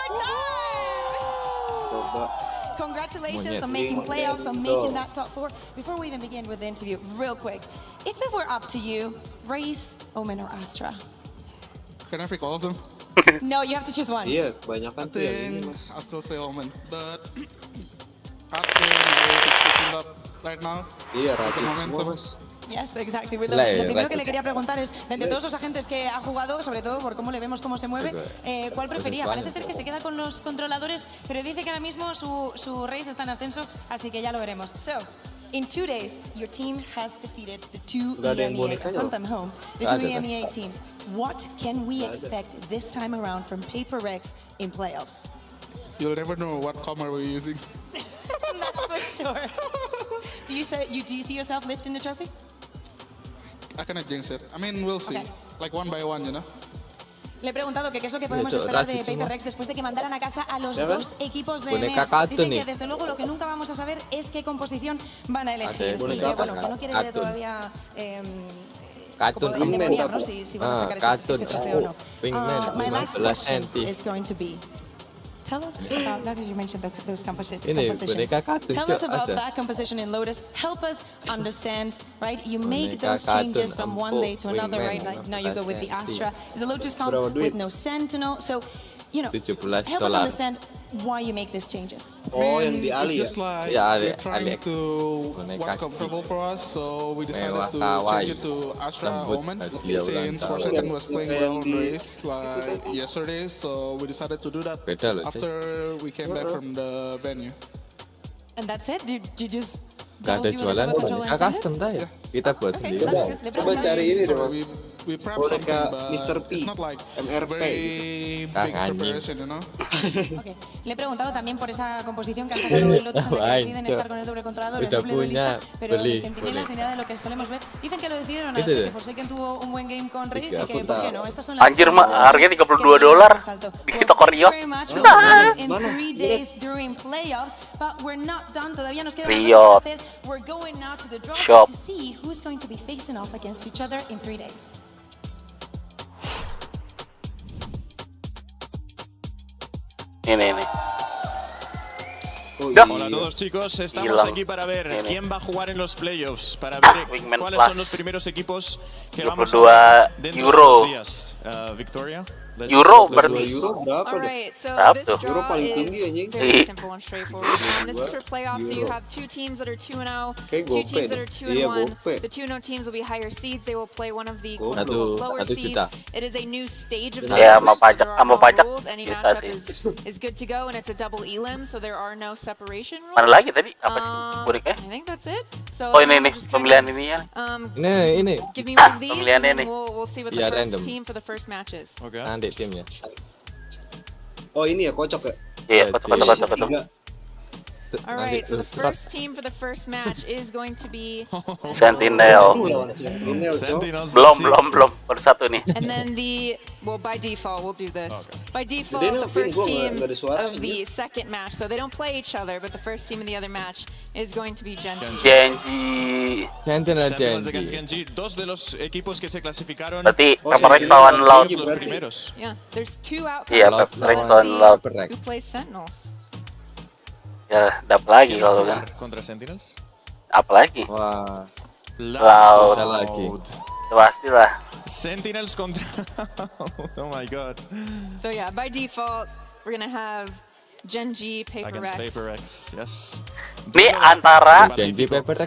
time! Congratulations on making playoffs, on making that top 4. Before we even begin with the interview, real quick, if it were up to you, Raze, Omen, or Astra? Can I pick all of them? No, you have to choose one. Iya, kebanyakan tuh yang ini, Mas. I still say Omen, but I think Raze is picking up right now. Iya, With the Raze semua, momentum. Mas. Yes, exactly. Lo primero que le quería preguntar es, de entre todos los agentes que ha jugado, sobre todo por cómo le vemos cómo se mueve, ¿cuál prefería? Parece ser que se queda con los controladores, pero dice que ahora mismo su Raze está en ascenso, así que ya lo veremos. So, in 2 days, your team has defeated the 2 EMEA, sent them home, the 2 EMEA teams. What can we expect this time around from PaperX in playoffs? You'll never know what comma we're using. That's for sure. Do you see yourself lifting the trophy? I cannot jinx it. I mean, we'll see. Like one by one, you know? Le he preguntado que qué es lo que podemos esperar de PaperX después de que mandaran a casa a los 2 equipos de EMEA. Dicen que desde luego lo que nunca vamos a saber es qué composición van a elegir. Y que bueno, que no quiere todavía enviar, ¿no? Si van a sacar ese trofeo o no. My last question is going to be, tell us about, now that you mentioned those compositions, tell us about that composition in Lotus. Help us understand, right? You make those changes from one day to another, right? Like now you go with the Astra. It's a Lotus comp with no Sentinel. So, you know, help us understand why you make these changes. Oh, yang di Ali It's just like we're trying to what's comfortable for us, so we decided to change it to Astra Omen since Forsaken was playing well on race like yesterday, so we decided to do that after we came back from the venue. And that's it? Did you just Gak ada jualan boneka custom dah ya. Kita buat sendiri. Coba cari ini deh, Mas. We prep boneka something, Mr. but P, it's not like MRP. very big preparation, you know? Okay. Le he preguntado también por esa composición que han sacado en Lotus en la que deciden estar con el doble controlador, el doble duelista, pero ni centinelas ni nada de lo que solemos ver. Dicen que lo decidieron anoche, que Forsaken tuvo un buen game con Raze y que, ¿por qué no? Estas son las... Anjir, harganya $32 di toko Riot. In 3 days during playoffs, but we're not done. Todavía nos queda una cosa que hacer. We're going now to the draw to see who's going to be facing off against each other in 3 days. Ini. Hola a todos, chicos, estamos aquí para ver quién va a jugar en los playoffs, para ver cuáles son los primeros equipos que vamos a ver dentro de los días. Victoria? Euro berarti. Alright, so this draw is very simple and straightforward. This is for playoffs, so you have 2 teams that are 2-0, 2 teams that are 2-1. The 2-0 teams will be higher seeds. They will play one of the lower seeds. It is a new stage of the tournament, so there are no rules. Any matchup is good to go, and it's a double elim, so there are no separation rules. Mana lagi tadi? Apa sih bonekanya? I think that's it. So Oh ini pemilihan ini ya. Ini. give me one of these and Pemilihannya then nih. we'll see what the Iya, first random. team for the first match is. Okay. Nanti timnya. Oh ini ya kocok ya. Iya, kocok. Tiga. All right, so the first team for the first match is going to be Sentinel. Belum baru satu nih. and then by default we'll do this. By default the first team of the second match, so they don't play each other, but the first team in the other match is going to be Genji. Sentinel Sentinels Genji. against Genji, dos de los equipos que se clasificaron. Berarti PRX lawan Loud. Los primeros. Yeah, there's two outcomes. Iya, so PRX let's lawan Loud. see who plays Sentinels. Ya, dapat lagi kalau kan. Contra Sentinels. Apa lagi? Wah. Loud. Lagi. Pastilah. Sentinels contra. Oh my god. So yeah, by default we're gonna have Genji Against PRX. PRX, yes. Ini antara Genji PRX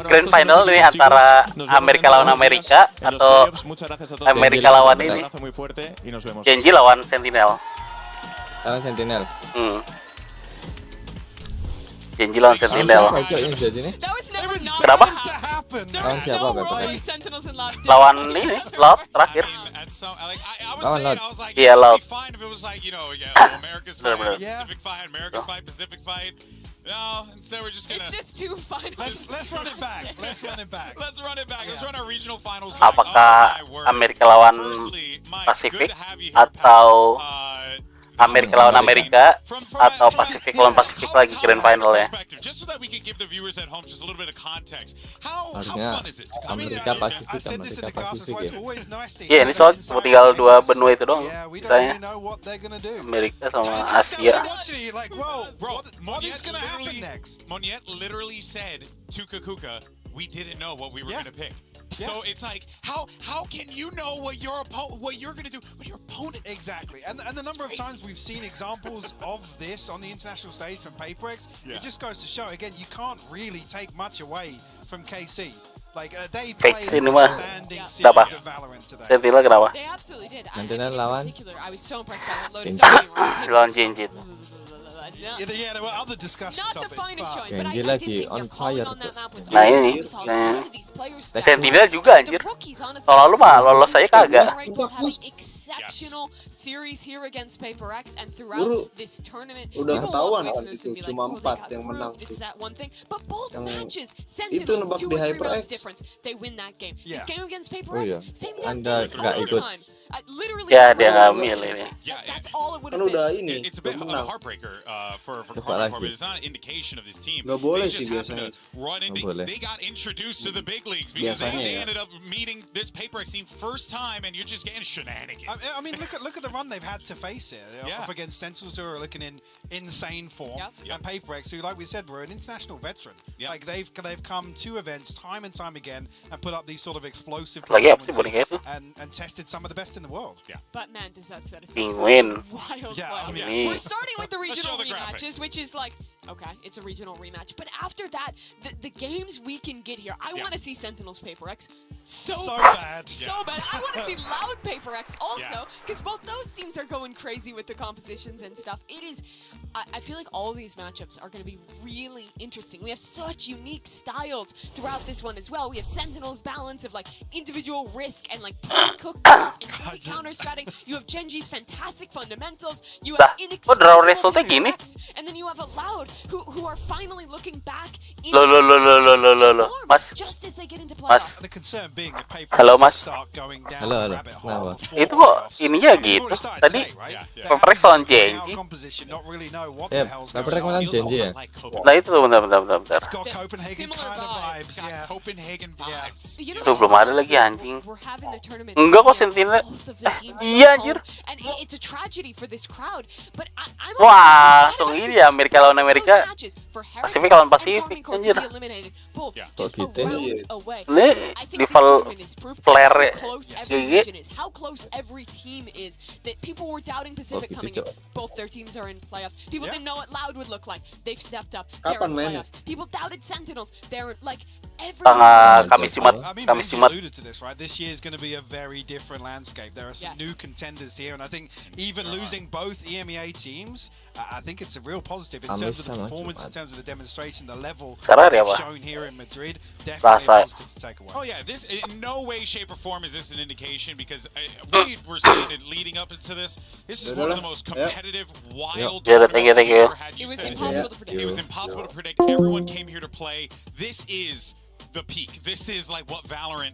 grand final ini antara Amerika lawan Amerika atau Amerika lawan ini. Genji lawan Sentinel. Sentinel. Genji lawan Sentinel. Kenapa? Lawan siapa Lawan ini, Loud terakhir. Lawan Loud. Iya, Loud. No, instead we're just gonna. It's just two finals. Let's run it back. Let's run it back. Let's run it back. Let's run our regional finals. Apakah Amerika lawan Pasifik atau Amerika lawan Amerika atau Pasifik lawan Pasifik lagi grand finalnya? Harusnya Amerika Pasifik ya. Iya, ini soal cuma tinggal dua benua itu doang sisanya. Amerika sama Asia. Moniet literally said to Kakuka, we didn't know what we were gonna pick. So it's like, how can you know what you're gonna do when your opponent? Exactly, and the number of times we've seen examples of this on the international stage from PRX, it just goes to show again you can't really take much away from KC. Like they played an outstanding series of Valorant today. Sentinel kenapa? They absolutely did. Sentinel lawan I was so impressed by that load. Lawan Genji. Yeah, there were other discussion Not the topics. finest showing, but Genji I lagi did think on their calling fire on that map was Nah really ini, solid. Sentinel juga anjir. Tahun lalu mah lolos saya kagak. Exceptional series here against PRX and throughout this tournament. Udah ketahuan kan itu cuma 4 yang menang. It's that one thing, but both matches itu Sentinels nebak 2 di or 3 rounds HyperX. difference. They win that game. Yeah. This game against PRX, same damn Anda thing. It's nggak ikut. overtime. Literally. Ya dia ngambil ini. That's all it would Kan have udah been. ini, It's a bit of a menang. heartbreaker for Cepat Corsair, lagi. but it's not an indication of this team. Nggak boleh They sih just happened biasanya. to run into, Nggak boleh. they got introduced to the big leagues because Biasanya they ya. ended up meeting this PRX team first time, and you're just getting shenanigans. I mean, look at the run they've had to face it. Up against Sentinels, who are looking in insane form, and PRX, who, like we said, were an international veteran. Like they've come to events time and time again and put up these sort of explosive performances and tested some of the best in the world. Yeah. But man, does that set us up Penguin. for a wild Yeah, play. I mean- We're starting with the regional show the rematches, which is like, okay, it's a regional rematch. But after that, the games we can get here, I want to see Sentinels PRX so bad. So bad. I want to see Loud PRX also, because both those teams are going crazy with the compositions and stuff. It is, I feel like all these matchups are going to be really interesting. We have such unique styles throughout this one as well. We have Sentinels' balance of like individual risk and like cook stuff and really counter-stratting. You have Genji's fantastic fundamentals. You have inexplicable PRX, and then you have a Loud who are finally looking back into Mas. just as they get into playoffs. The concern being if Halo, Mas. start going down Halo, the halo. rabbit hole. Kenapa? Itu kok ininya gitu. Tadi PRX lawan Genji. Composition, not really know what Ya, the hell's PRX going on. lawan Genji ya. Nah itu bentar. It's got Copenhagen kind of vibes, yeah. Copenhagen vibes. You know, Tuh belum ada lagi anjing. we're having a tournament. Enggak kok Sentinel. Both of the teams Iya go anjir. home, and it's a tragedy for this crowd. But I'm Wah, langsung ini ya Amerika lawan Amerika. Pasifik lawan Pasifik anjir. Both Kok just gitu? a round away. Ini I think this rival tournament is proof flare how close every GG. region is, how close every team is. That people were doubting Pacific gitu, coming in. Cok. Both their teams are in playoffs. People didn't know what Loud would look like. They've stepped up. Kapan They're in main? playoffs. People doubted Sentinels. They're like Kamis Jumat. I mean, Kamis Benji Jumat. alluded to this, right? This year is going to be a very different landscape. There are some new contenders here, and I think even losing both EMEA teams, I think it's a real positive in terms of the performance, in terms of the demonstration, the level shown here in Madrid. Definitely a positive to take away. Oh yeah, this in no way, shape, or form is this an indication, because we were saying it leading up into this. This is one of the most competitive, wild tournaments I've ever had. It was impossible to predict. It was impossible to predict. Everyone came here to play. This is the peak. This is like what Valorant